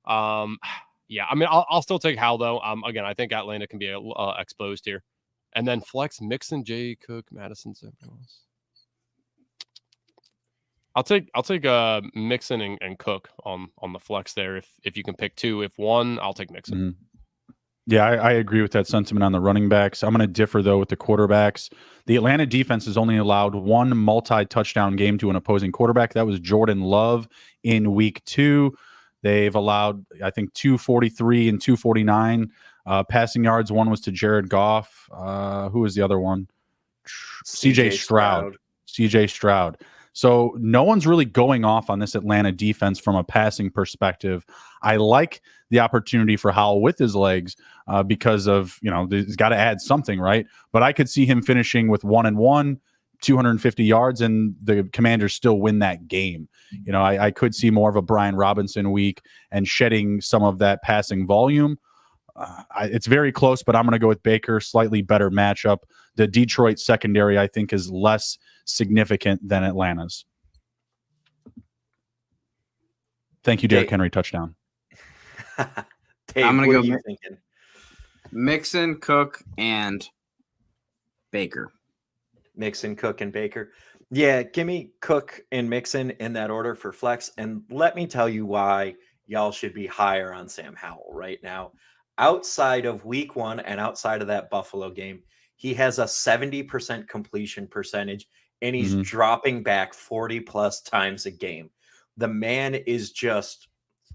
Yeah, I mean, I'll still take Howell though. Again, I think Atlanta can be exposed here. And then flex Mixon, Jay Cook, Madison. I'll take Mixon and Cook on the flex there. If you can pick two, if one, I'll take Mixon. Mm-hmm. Yeah, I agree with that sentiment on the running backs. I'm going to differ though with the quarterbacks. The Atlanta defense has only allowed one multi-touchdown game to an opposing quarterback. That was Jordan Love in week 2. They've allowed, I think, 243 and 249 passing yards. One was to Jared Goff. Who was the other one? CJ Stroud. CJ Stroud. So no one's really going off on this Atlanta defense from a passing perspective. I like the opportunity for Howell with his legs because of, he's got to add something, right? But I could see him finishing with 1-1, 250 yards, and the Commanders still win that game. I could see more of a Brian Robinson week and shedding some of that passing volume. It's very close, but I'm going to go with Baker. Slightly better matchup. The Detroit secondary, I think, is less significant than Atlanta's. Thank you, Derrick Henry touchdown. Dave, I'm gonna what go are you thinking? Mixon, Cook, and Baker. Mixon, Cook, and Baker. Yeah, give me Cook and Mixon in that order for flex. And let me tell you why y'all should be higher on Sam Howell right now. Outside of week 1 and outside of that Buffalo game, he has a 70% completion percentage and he's Mhm. dropping back 40 plus times a game. The man is just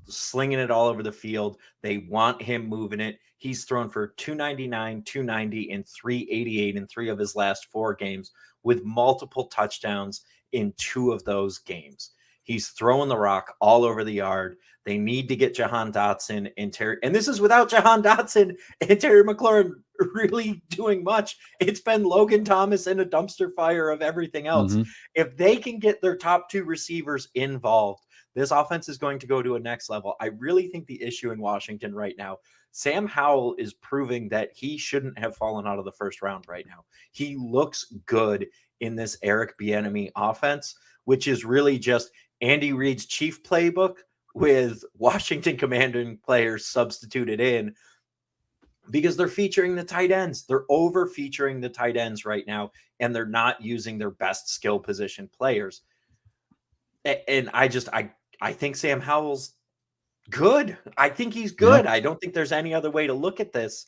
slinging it all over the field. They want him moving it. He's thrown for 299, 290, and 388 in 3 of his last 4 games with multiple touchdowns in 2 of those games. He's throwing the rock all over the yard. They need to get Jahan Dotson and Terry. And this is without Jahan Dotson and Terry McLaurin really doing much. It's been Logan Thomas and a dumpster fire of everything else. Mhm. If they can get their top 2 receivers involved, this offense is going to go to a next level. I really think the issue in Washington right now, Sam Howell is proving that he shouldn't have fallen out of the first round right now. He looks good in this Eric Bieniemy offense, which is really just Andy Reid's chief playbook with Washington Commanders players substituted in because they're featuring the tight ends. They're over featuring the tight ends right now, and they're not using their best skill position players. And I think Sam Howell's good. I think he's good. I don't think there's any other way to look at this.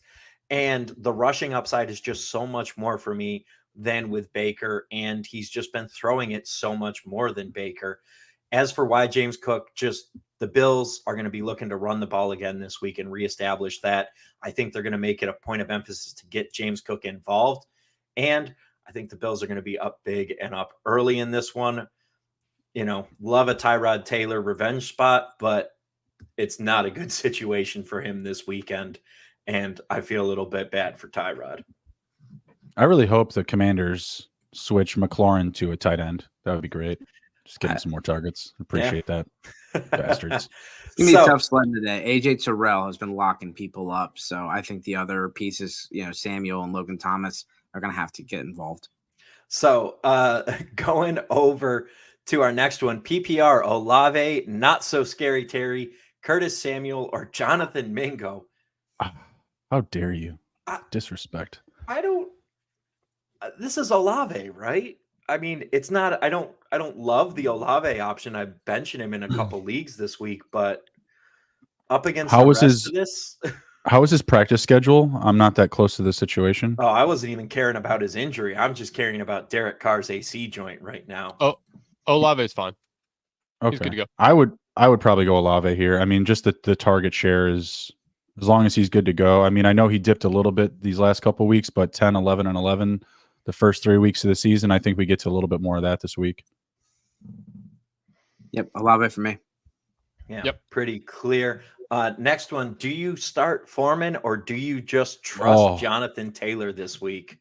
And the rushing upside is just so much more for me than with Baker. And he's just been throwing it so much more than Baker. As for why James Cook, just the Bills are going to be looking to run the ball again this week and reestablish that. I think they're going to make it a point of emphasis to get James Cook involved. And I think the Bills are going to be up big and up early in this one. You know, love a Tyrod Taylor revenge spot, but it's not a good situation for him this weekend. And I feel a little bit bad for Tyrod. I really hope the Commanders switch McLaurin to a tight end. That would be great. Just get him some more targets. Appreciate that. Bastards. It's going to be a tough sledding today. AJ Terrell has been locking people up. So I think the other pieces, Samuel and Logan Thomas are going to have to get involved. So going over to our next one, PPR, Olave, not so scary Terry, Curtis Samuel, or Jonathan Mingo. How dare you? Disrespect. This is Olave, right? I mean, it's not, I don't love the Olave option. I'm benching him in a couple leagues this week, but up against how was his practice schedule? I'm not that close to the situation. Oh, I wasn't even caring about his injury. I'm just caring about Derek Carr's AC joint right now. Oh, Olave is fine. Okay. He's good to go. I would probably go Olave here. I mean, just the target share is, as long as he's good to go. I mean, I know he dipped a little bit these last couple of weeks, but 10, 11, and 11 the first 3 weeks of the season. I think we get to a little bit more of that this week. Yep, Olave for me. Yeah, yep. Pretty clear. Next one, do you start Foreman or do you just trust Jonathan Taylor this week?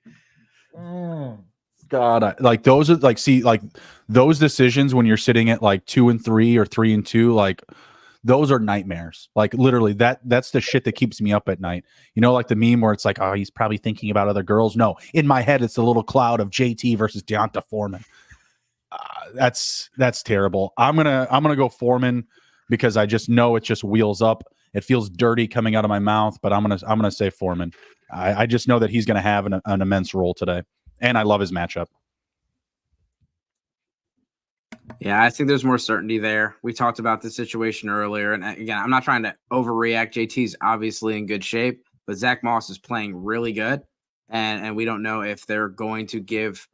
God, those are those decisions when you're sitting at 2-3 or 3-2, those are nightmares. Literally that's the shit that keeps me up at night. The meme where it's oh, he's probably thinking about other girls. No, in my head, it's a little cloud of JT versus Deonta Foreman. That's terrible. I'm going to go Foreman because I just know it just wheels up. It feels dirty coming out of my mouth, but I'm going to say Foreman. I just know that he's going to have an immense role today. And I love his matchup. Yeah, I think there's more certainty there. We talked about the situation earlier. And again, I'm not trying to overreact. JT's obviously in good shape, but Zach Moss is playing really good. And we don't know if they're going to give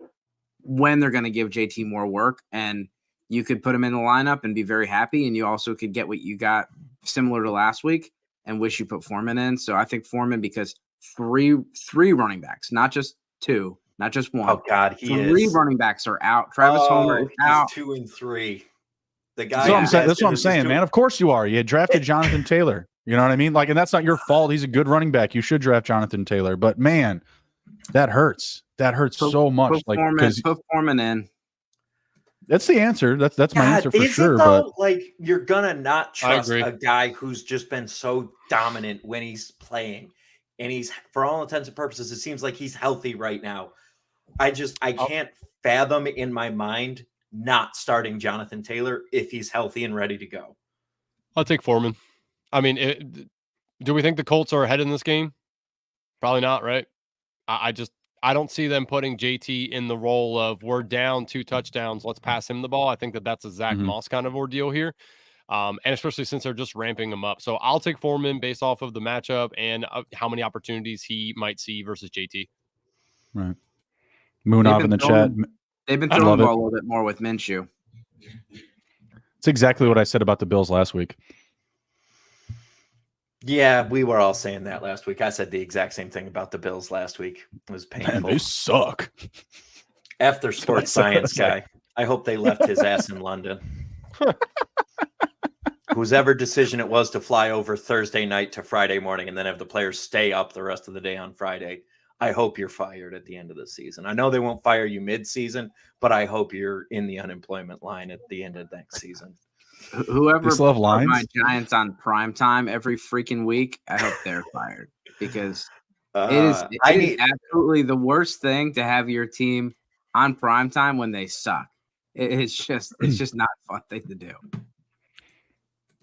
JT more work. And you could put him in the lineup and be very happy. And you also could get what you got similar to last week and wish you put Foreman in. So I think Foreman, because three running backs, not just two. Not just one. Oh God, three running backs are out. Travis Homer is out. 2 and 3. The guy. That's what I'm saying, man. Of course you are. You drafted Jonathan Taylor. You know what I mean? And that's not your fault. He's a good running back. You should draft Jonathan Taylor. But man, that hurts. That hurts so much. Put Foreman in. That's the answer. That's my answer for sure. Though, but you're gonna not trust a guy who's just been so dominant when he's playing, and he's, for all intents and purposes, it seems like he's healthy right now. I can't fathom in my mind not starting Jonathan Taylor if he's healthy and ready to go. I'll take Foreman. I mean, do we think the Colts are ahead in this game? Probably not, right? I don't see them putting JT in the role of we're down 2 touchdowns, let's pass him the ball. I think that's a Zach Mhm. Moss kind of ordeal here. And especially since they're just ramping him up. So I'll take Foreman based off of the matchup and how many opportunities he might see versus JT. Right. Moonov in the chat. They've been I throwing love the it. ball a little bit more with Minshew. It's exactly what I said about the Bills last week. Yeah, we were all saying that last week. I said the exact same thing about the Bills last week. It was painful. Man, they suck. F their sports science guy. I hope they left his ass in London. Whosever decision it was to fly over Thursday night to Friday morning and then have the players stay up the rest of the day on Friday, I hope you're fired at the end of the season. I know they won't fire you mid-season, but I hope you're in the unemployment line at the end of next season. Whoever still have put lines? my Giants on prime time every freaking week, I hope they're fired because it is absolutely the worst thing to have your team on prime time when they suck. It's just not a fun thing to do.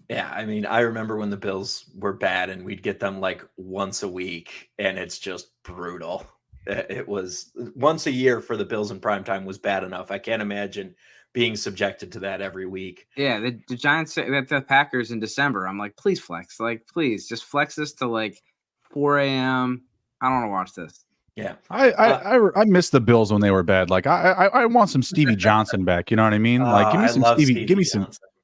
Yeah, I mean, I remember when the Bills were bad and we'd get them like once a week, and it's just brutal. It was once a year for the Bills in primetime was bad enough. I can't imagine being subjected to that every week. Yeah, the Giants, the Packers in December. I'm like, please flex. Like, please just flex this to like 4 a.m. I don't want to watch this. Yeah, I miss the Bills when they were bad. Like I want some Stevie Johnson back. You know what I mean? Like give me some Stevie.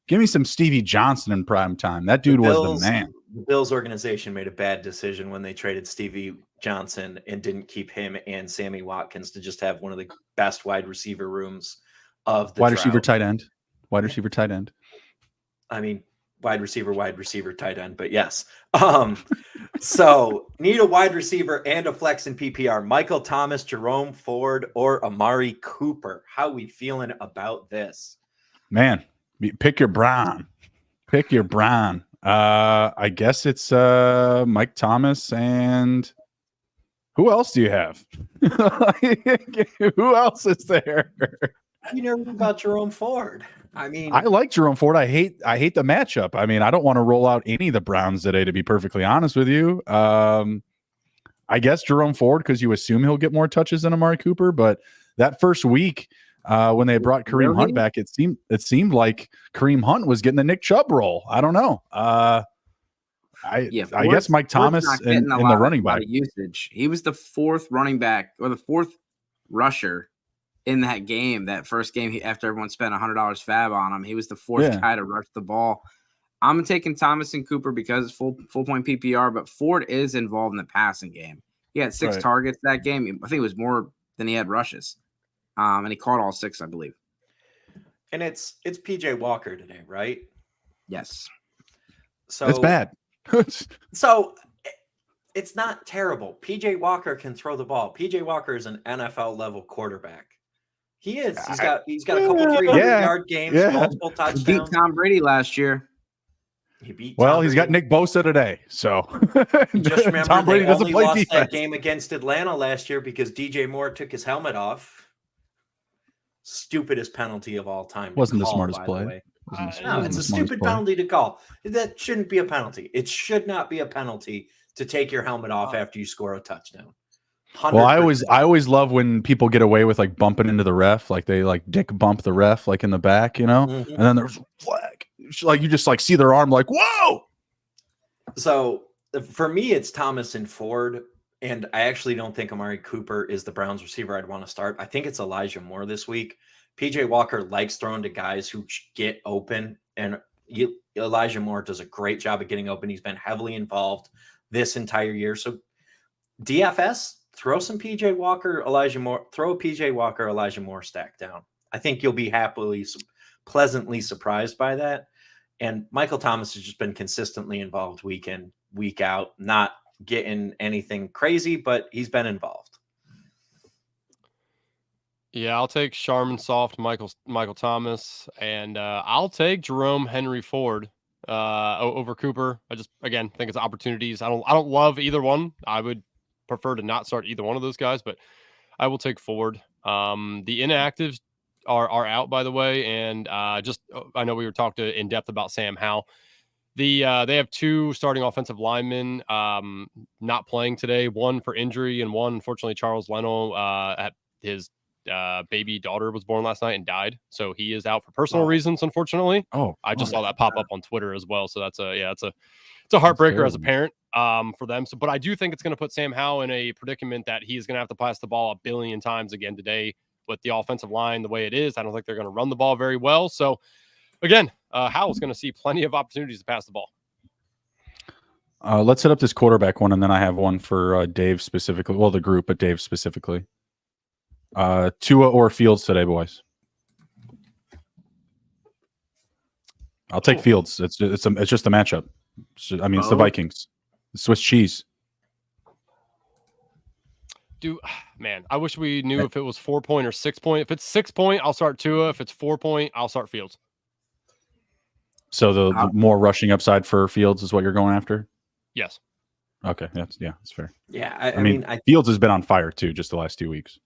Give me some Stevie Johnson in prime time. That dude was the man. The Bills organization made a bad decision when they traded Stevie Johnson and didn't keep him and Sammy Watkins to just have one of the best wide receiver rooms of the wide receiver, tight end. Wide receiver, tight end. I mean, wide receiver, tight end. But yes. So need a wide receiver and a flex in PPR. Michael Thomas, Jerome Ford, or Amari Cooper. How we feeling about this? Man, pick your Brown. Pick your Brown. I guess it's Mike Thomas and who else do you have? Who else is there? You never heard about Jerome Ford. I mean, I like Jerome Ford. I hate the matchup. I mean, I don't want to roll out any of the Browns today, to be perfectly honest with you. I guess Jerome Ford, because you assume he'll get more touches than Amari Cooper, but that first week when they brought Kareem Hunt back, it seemed like Kareem Hunt was getting the Nick Chubb role. I don't know. I guess Mike Thomas in the running back usage. He was the fourth running back or the fourth rusher in that game. That first game, after everyone spent $100 fab on him, he was the fourth guy to rush the ball. I'm taking Thomas and Cooper because it's full point PPR, but Ford is involved in the passing game. He had 6 targets that game. I think it was more than he had rushes. And he caught all 6, I believe. And it's PJ Walker today, right? Yes. So it's bad. So it's not terrible. PJ Walker can throw the ball. PJ Walker is an NFL level quarterback. He is. He's got a couple 300-yard games, multiple touchdowns. He beat Tom Brady last year. He beat. He's got Nick Bosa today. So just remember, Tom Brady doesn't play defense. That game against Atlanta last year because DJ Moore took his helmet off. Stupidest penalty of all time. Wasn't the smartest play. No, it's a stupid penalty to call. That shouldn't be a penalty. It should not be a penalty to take your helmet off after you score a touchdown. 100%. Well, I always love when people get away with like bumping into the ref, like they like dick bump the ref like in the back, you know, and then there's a flag. Like you just like see their arm, like whoa. So for me, it's Thomas and Ford, and I actually don't think Amari Cooper is the Browns receiver I'd want to start. I think it's Elijah Moore this week. PJ Walker likes throwing to guys who get open, and Elijah Moore does a great job of getting open. He's been heavily involved this entire year. So DFS, throw some PJ Walker, Elijah Moore, throw a PJ Walker, Elijah Moore stack down. I think you'll be pleasantly surprised by that. And Michael Thomas has just been consistently involved week in, week out, not getting anything crazy, but he's been involved. Yeah, I'll take Charmin Soft, Michael Thomas, and I'll take Jerome Henry Ford over Cooper. I just again think it's opportunities. I don't love either one. I would prefer to not start either one of those guys, but I will take Ford. The inactives are out, by the way, and I know we were talking in depth about Sam Howell. They have 2 starting offensive linemen not playing today. One for injury, and one, unfortunately, Charles Leno, at his baby daughter was born last night and died, so he is out for personal reasons. Unfortunately, I just saw that pop up on Twitter as well. So it's a heartbreaker as a parent for them. So, but I do think it's going to put Sam Howell in a predicament that he's going to have to pass the ball 1 billion times again today with the offensive line the way it is. I don't think they're going to run the ball very well. So again, Howell's going to see plenty of opportunities to pass the ball. Let's set up this quarterback one, and then I have one for Dave specifically. Well, the group, but Dave specifically. Tua or Fields today, boys? I'll take Fields. It's just a matchup. It's the Vikings. The Swiss cheese. Man, I wish we knew if it was 4-point or 6-point. If it's 6-point, I'll start Tua. If it's 4-point, I'll start Fields. So the more rushing upside for Fields is what you're going after? Yes. Okay, that's fair. Yeah, I mean, Fields has been on fire too, just the last 2 weeks.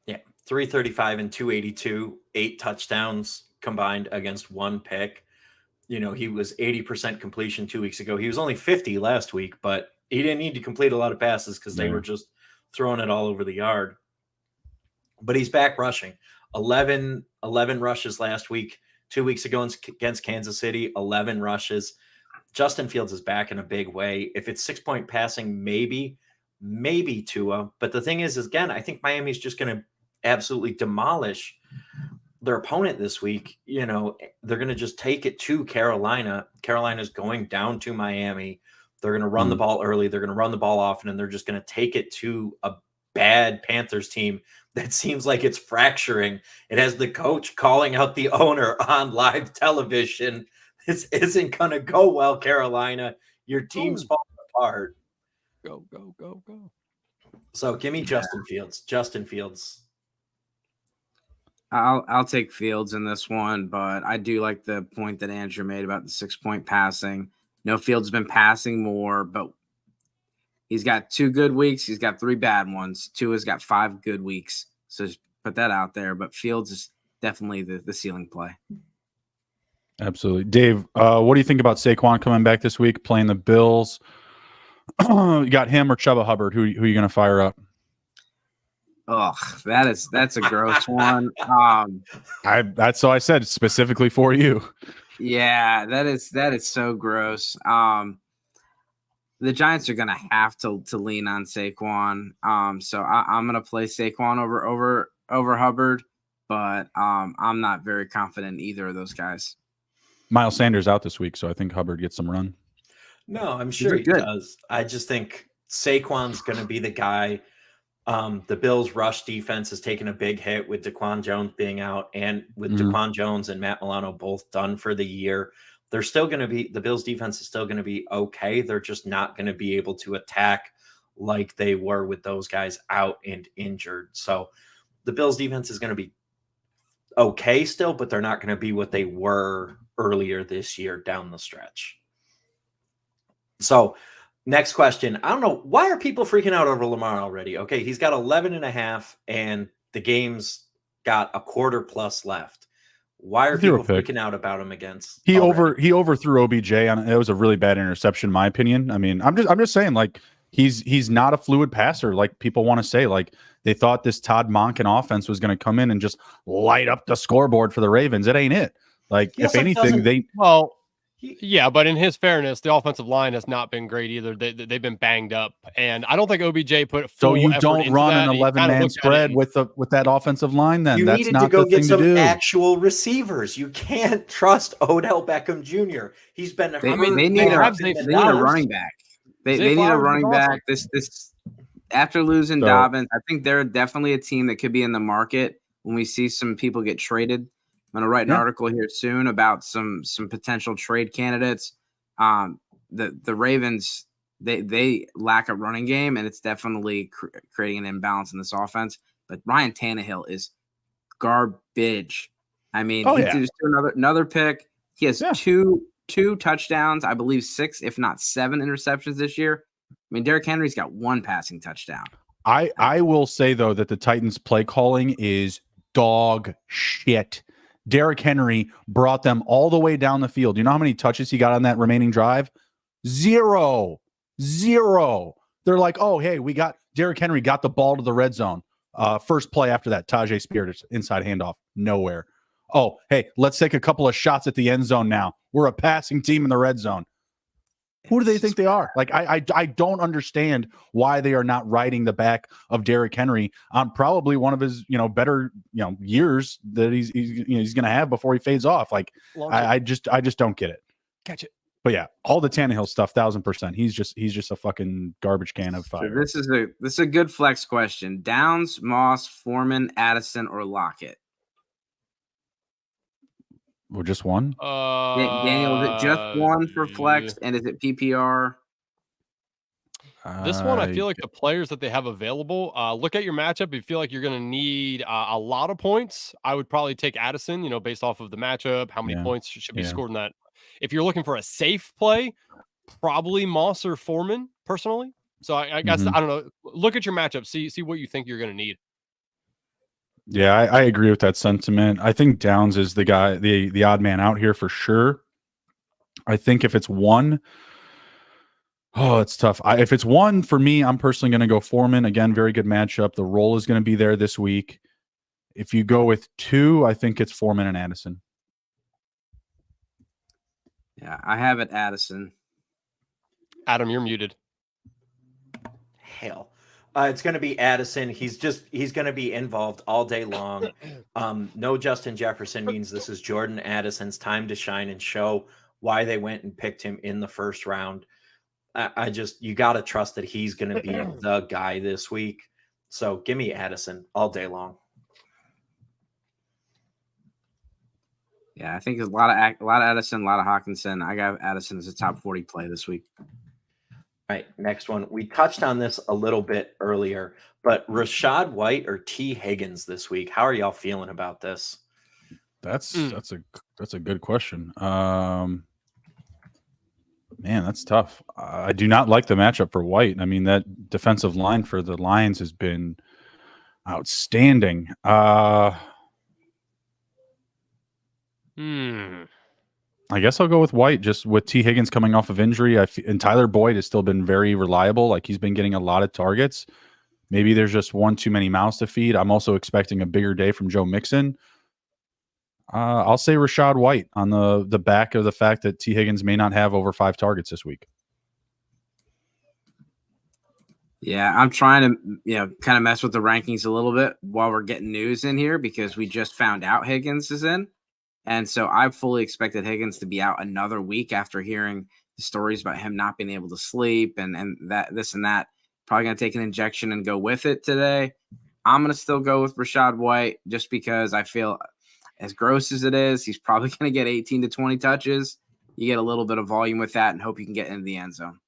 Yeah, 335 and 282, 8 touchdowns combined against 1 pick. You know, he was 80% completion 2 weeks ago. He was only 50 last week, but he didn't need to complete a lot of passes because they were just throwing it all over the yard. But he's back rushing. 11 rushes last week. 2 weeks ago against Kansas City, 11 rushes. Justin Fields is back in a big way. If it's 6-point passing, maybe Tua. But the thing is, again, I think Miami's just going to absolutely demolish their opponent this week. You know, they're going to just take it to Carolina. Carolina's going down to Miami. They're going to run the ball early. They're going to run the ball often, and they're just going to take it to a bad Panthers team that seems like it's fracturing. It has the coach calling out the owner on live television. This isn't going to go well, Carolina. Your team's falling apart. Go, go, go, go. So give me Justin Fields. Justin Fields. I'll take Fields in this one, but I do like the point that Andrew made about the 6-point passing. No, Fields has been passing more, but he's got 2 good weeks. He's got 3 bad ones. Tua's got 5 good weeks. So just put that out there. But Fields is definitely the ceiling play. Absolutely. Dave, what do you think about Saquon coming back this week, playing the Bills? You got him or Chuba Hubbard? Who are you going to fire up? Oh, that's a gross one. That's so I said specifically for you. Yeah, that is so gross. The Giants are gonna have to lean on Saquon. So I'm gonna play Saquon over Hubbard, but I'm not very confident in either of those guys. Miles Sanders out this week, so I think Hubbard gets some run. No, I'm sure he does. I just think Saquon's going to be the guy. The Bills' rush defense has taken a big hit with DaQuan Jones being out, and with DaQuan Jones and Matt Milano both done for the year. They're still going to be – the Bills' defense is still going to be okay. They're just not going to be able to attack like they were with those guys out and injured. So the Bills' defense is going to be okay still, but they're not going to be what they were earlier this year down the stretch. So next question. I don't know. Why are people freaking out over Lamar already? Okay, he's got 11.5 and the game's got a quarter plus left. Why are people freaking out about him against? He overthrew OBJ on it. Was a really bad interception, in my opinion. I mean, I'm just saying, like, he's not a fluid passer, like people want to say. Like, they thought this Todd Monken offense was going to come in and just light up the scoreboard for the Ravens. It ain't it. Like, if anything, yeah, but in his fairness, the offensive line has not been great either. They've been banged up, and I don't think OBJ put full. So you don't run an 11-man spread with that offensive line. Then that's not to go the get thing some to do. Actual receivers. You can't trust Odell Beckham Jr. He's been. They need a running back. They need a running back. This after losing Dobbins, I think they're definitely a team that could be in the market when we see some people get traded. I'm going to write an article here soon about some potential trade candidates. The Ravens, they lack a running game, and it's definitely creating an imbalance in this offense. But Ryan Tannehill is garbage. I mean, just another pick. He has two touchdowns, I believe 6, if not 7 interceptions this year. I mean, Derrick Henry's got 1 passing touchdown. I will say, though, that the Titans' play calling is dog shit. Derrick Henry brought them all the way down the field. You know how many touches he got on that remaining drive? Zero. They're like, oh, hey, Derrick Henry got the ball to the red zone. First play after that, Tajay Spears inside handoff. Nowhere. Oh, hey, let's take a couple of shots at the end zone now. We're a passing team in the red zone. Who do they think they are? Like, I don't understand why they are not riding the back of Derrick Henry on probably one of his, better, years that he's going to have before he fades off. Like, I just don't get it. Catch it. But yeah, all the Tannehill stuff, 1,000%. He's just a fucking garbage can of fire. So this is a good flex question. Downs, Moss, Foreman, Addison, or Lockett? Well, just one? Daniel, is it just one for flex, and is it PPR? This one, I feel like the players that they have available, look at your matchup. If you feel like you're going to need a lot of points, I would probably take Addison, based off of the matchup, how many points should be scored in that. If you're looking for a safe play, probably Moss or Foreman, personally. So I guess, I don't know. Look at your matchup. See what you think you're going to need. Yeah, I agree with that sentiment. I think Downs is the guy, the odd man out here for sure. I think if it's one, it's tough. If it's one for me, I'm personally going to go Foreman. Again, very good matchup. The role is going to be there this week. If you go with two, I think it's Foreman and Addison. Yeah, I have it Addison. Adam, you're muted. Hell. It's going to be Addison. He's going to be involved all day long. No Justin Jefferson means this is Jordan Addison's time to shine and show why they went and picked him in the first round. You got to trust that he's going to be the guy this week. So give me Addison all day long. Yeah, I think a lot of Addison, a lot of Hawkinson. I got Addison as a top 40 play this week. All right, next one. We touched on this a little bit earlier, but Rachaad White or T. Higgins this week? How are y'all feeling about this? That's a good question. Man, that's tough. I do not like the matchup for White. I mean, that defensive line for the Lions has been outstanding. I guess I'll go with White, just with T. Higgins coming off of injury. And Tyler Boyd has still been very reliable. Like, he's been getting a lot of targets. Maybe there's just one too many mouths to feed. I'm also expecting a bigger day from Joe Mixon. I'll say Rachaad White on the back of the fact that T. Higgins may not have over 5 targets this week. Yeah, I'm trying to, kind of mess with the rankings a little bit while we're getting news in here because we just found out Higgins is in. And so I fully expected Higgins to be out another week after hearing the stories about him not being able to sleep and that, this and that. Probably going to take an injection and go with it today. I'm going to still go with Rachaad White just because I feel, as gross as it is, he's probably going to get 18 to 20 touches. You get a little bit of volume with that and hope you can get into the end zone.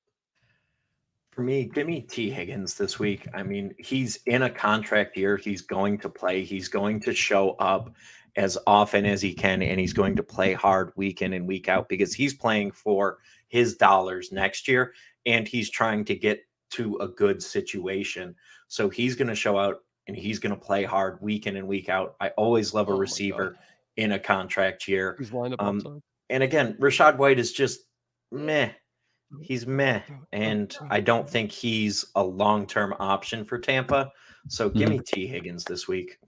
For me, give me T. Higgins this week. I mean, he's in a contract year. He's going to play. He's going to show up as often as he can, and he's going to play hard week in and week out because he's playing for his dollars next year, and he's trying to get to a good situation. So he's going to show out, and he's going to play hard week in and week out. I always love a receiver in a contract year. He's lined up outside. And again, Rachaad White is just meh. He's meh, and I don't think he's a long-term option for Tampa. So give me T. Higgins this week.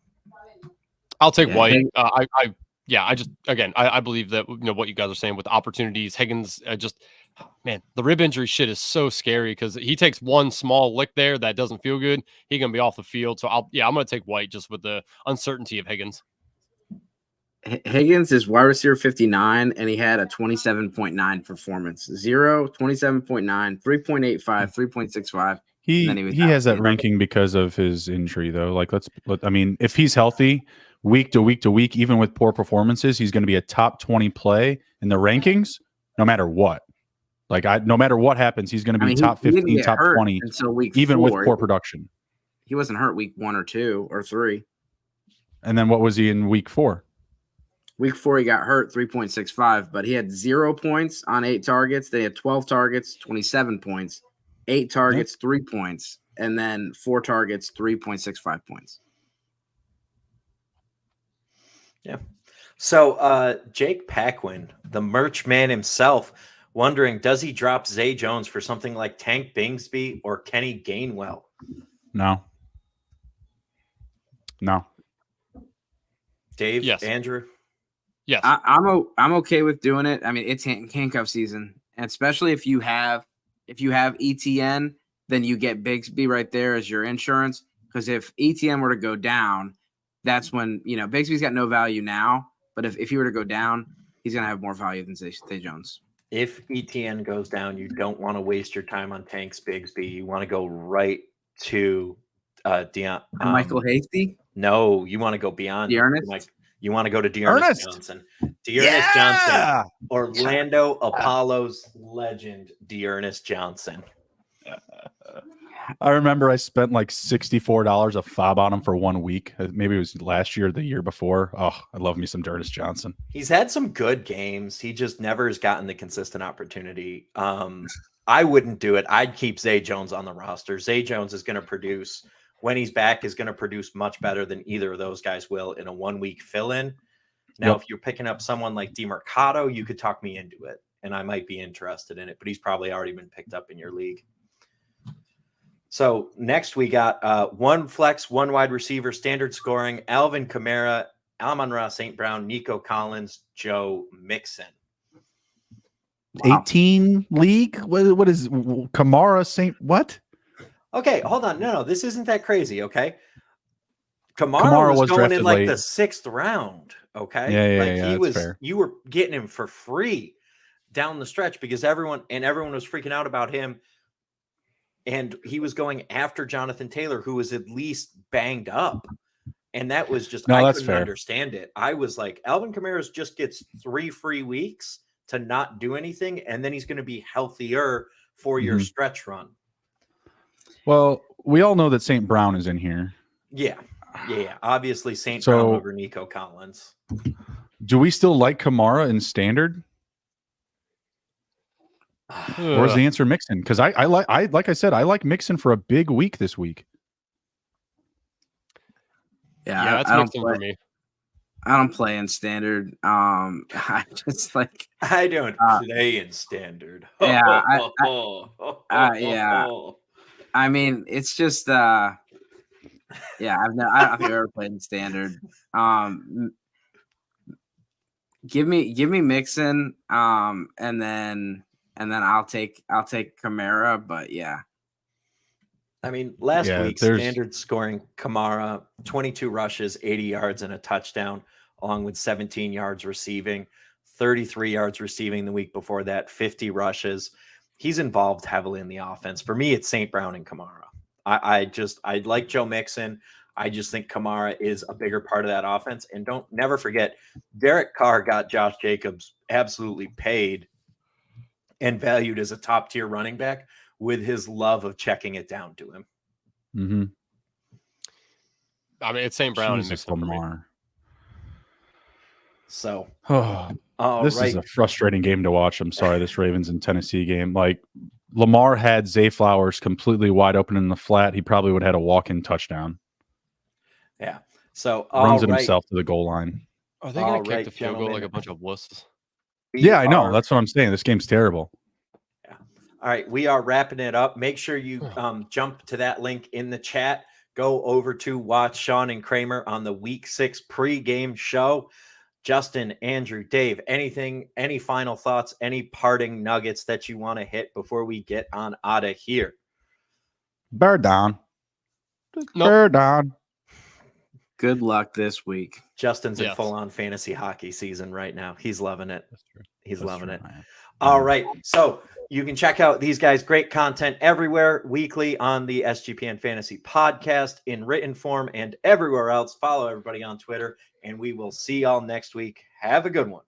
I'll take White. I believe that what you guys are saying with the opportunities. Higgins man, the rib injury shit is so scary because he takes one small lick there that doesn't feel good. He's gonna be off the field. So I'm gonna take White just with the uncertainty of Higgins. Higgins is wide receiver 59, and he had a 27.9 performance. 0, 27.9, 3.85, 3.65. He has that ranking because of his injury, though. I mean, if he's healthy week to week to week, even with poor performances, he's going to be a top 20 play in the rankings, no matter what. No matter what happens, he's going to be top 15, top 20, until week even 4. with poor production. He wasn't hurt week 1 or 2 or 3. And then what was he in week 4? Week 4, he got hurt 3.65, but he had 0 points on 8 targets. Then he had 12 targets, 27 points, 8 targets, 3 points, and then 4 targets, 3.65 points. Yeah. So Jake Paquin, the merch man himself, wondering, does he drop Zay Jones for something like Tank Bigsby or Kenny Gainwell? No. Dave, Yes. Andrew? Yes. I'm okay with doing it. I mean, it's handcuff season, and especially if you have ETN, then you get Bigsby right there as your insurance. Because if ETN were to go down, that's when Bigsby's got no value now. But if he were to go down, he's gonna have more value than Zay Jones. If ETN goes down, you don't want to waste your time on Tanks Bigsby. You want to go right to Deion. Michael Hasty? No, you want to go beyond. Dearness? You want to go to Dearness Johnson. Dearness Johnson. Orlando Apollo's legend, Dearness Johnson. I remember I spent like $64 a fob on him for 1 week. Maybe it was last year or the year before. Oh, I love me some Dearness Johnson. He's had some good games. He just never has gotten the consistent opportunity. I wouldn't do it. I'd keep Zay Jones on the roster. Zay Jones is going to produce, when he's back, is going to produce much better than either of those guys will in a 1 week fill-in. Now, if you're picking up someone like DeMercado, you could talk me into it, and I might be interested in it, but he's probably already been picked up in your league. So next we got one flex, one wide receiver, standard scoring, Alvin Kamara, Amon-Ra St. Brown, Nico Collins, Joe Mixon. Wow. 18 league? What is Kamara St. What? Okay, hold on. No, this isn't that crazy, okay? Kamara was going in like late. The 6th round, okay? Yeah, he was fair. You were getting him for free down the stretch because everyone was freaking out about him. And he was going after Jonathan Taylor, who was at least banged up. And that was just, I couldn't understand it. I was like, Alvin Kamara just gets 3 free weeks to not do anything. And then he's going to be healthier for your stretch run. Well, we all know that St. Brown is in here. Yeah. Obviously, St. Brown over Nico Collins. Do we still like Kamara in standard? Or is the answer Mixon? Because I like I said, I like Mixon for a big week this week. Yeah, that's Mixon for me. I don't play in standard. I just like I don't play in standard. Yeah, I mean, it's just I don't think I've ever played in standard. Give me Mixon, and then I'll take Kamara, but yeah. I mean, last week, standard scoring Kamara, 22 rushes, 80 yards, and a touchdown, along with 17 yards receiving, 33 yards receiving the week before that, 50 rushes. He's involved heavily in the offense. For me, it's St. Brown and Kamara. I like Joe Mixon. I just think Kamara is a bigger part of that offense. And never forget, Derek Carr got Josh Jacobs absolutely paid and valued as a top tier running back with his love of checking it down to him. Mm-hmm. I mean, it's St. Brown and Mixon. Lamar. So, this is a frustrating game to watch. I'm sorry, this Ravens and Tennessee game. Like, Lamar had Zay Flowers completely wide open in the flat. He probably would have had a walk-in touchdown. Yeah. So runs it himself to the goal line. Are they going to kick the field goal like a bunch of wusses? Yeah, I know. That's what I'm saying. This game's terrible. Yeah. All right. We are wrapping it up. Make sure you jump to that link in the chat. Go over to watch Sean and Kramer on the Week 6 pregame show. Justin, Andrew, Dave, any final thoughts, any parting nuggets that you want to hit before we get on out of here? Bear down. Nope. Bear down. Good luck this week. Justin's in full-on fantasy hockey season right now. He's loving it. He's loving it. Man. All right. So you can check out these guys' great content everywhere, weekly on the SGPN Fantasy Podcast, in written form, and everywhere else. Follow everybody on Twitter, and we will see y'all next week. Have a good one.